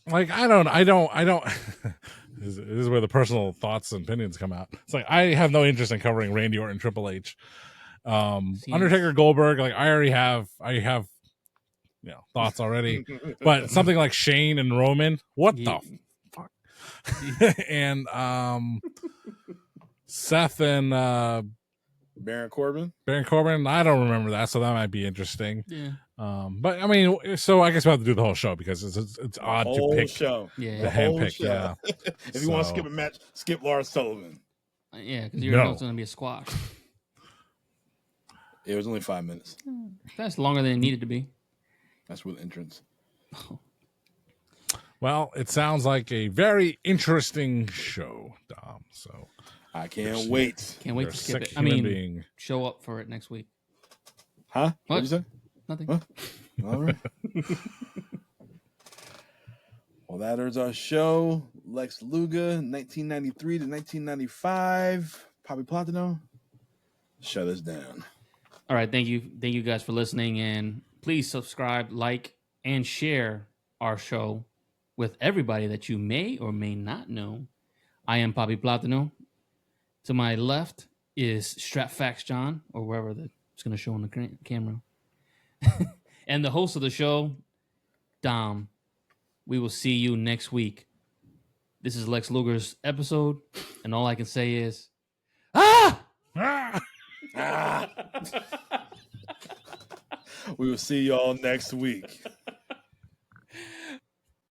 Like I don't. This is where the personal thoughts and opinions come out. It's like I have no interest in covering Randy Orton, Triple H, Undertaker, Goldberg. Like I have thoughts already. But something like Shane and Roman, what the fuck? And Seth and Baron Corbin. I don't remember that, so that might be interesting. Yeah. But I mean, so I guess we have to do the whole show because it's odd to pick show. The hand pick. Yeah. If you want to skip a match, skip Lars Sullivan. Yeah, because you know it's going to be a squash. It was only 5 minutes. That's longer than it needed to be. That's with entrance. Well, it sounds like a very interesting show, Dom. So I can't wait. Can't wait to skip it. I mean, show up for it next week. Huh? What did you say? Nothing. Huh? All right. Well, that is our show. Lex Luger, 1993 to 1995. Bobby Platino, shut us down. All right. Thank you guys for listening. And please subscribe, like, and share our show with everybody that you may or may not know. I am Bobby Platino. To my left is Strap Facts John, or wherever it's going to show on the camera. And the host of the show, Dom. We will see you next week. This is Lex Luger's episode, and all I can say is, We will see y'all next week.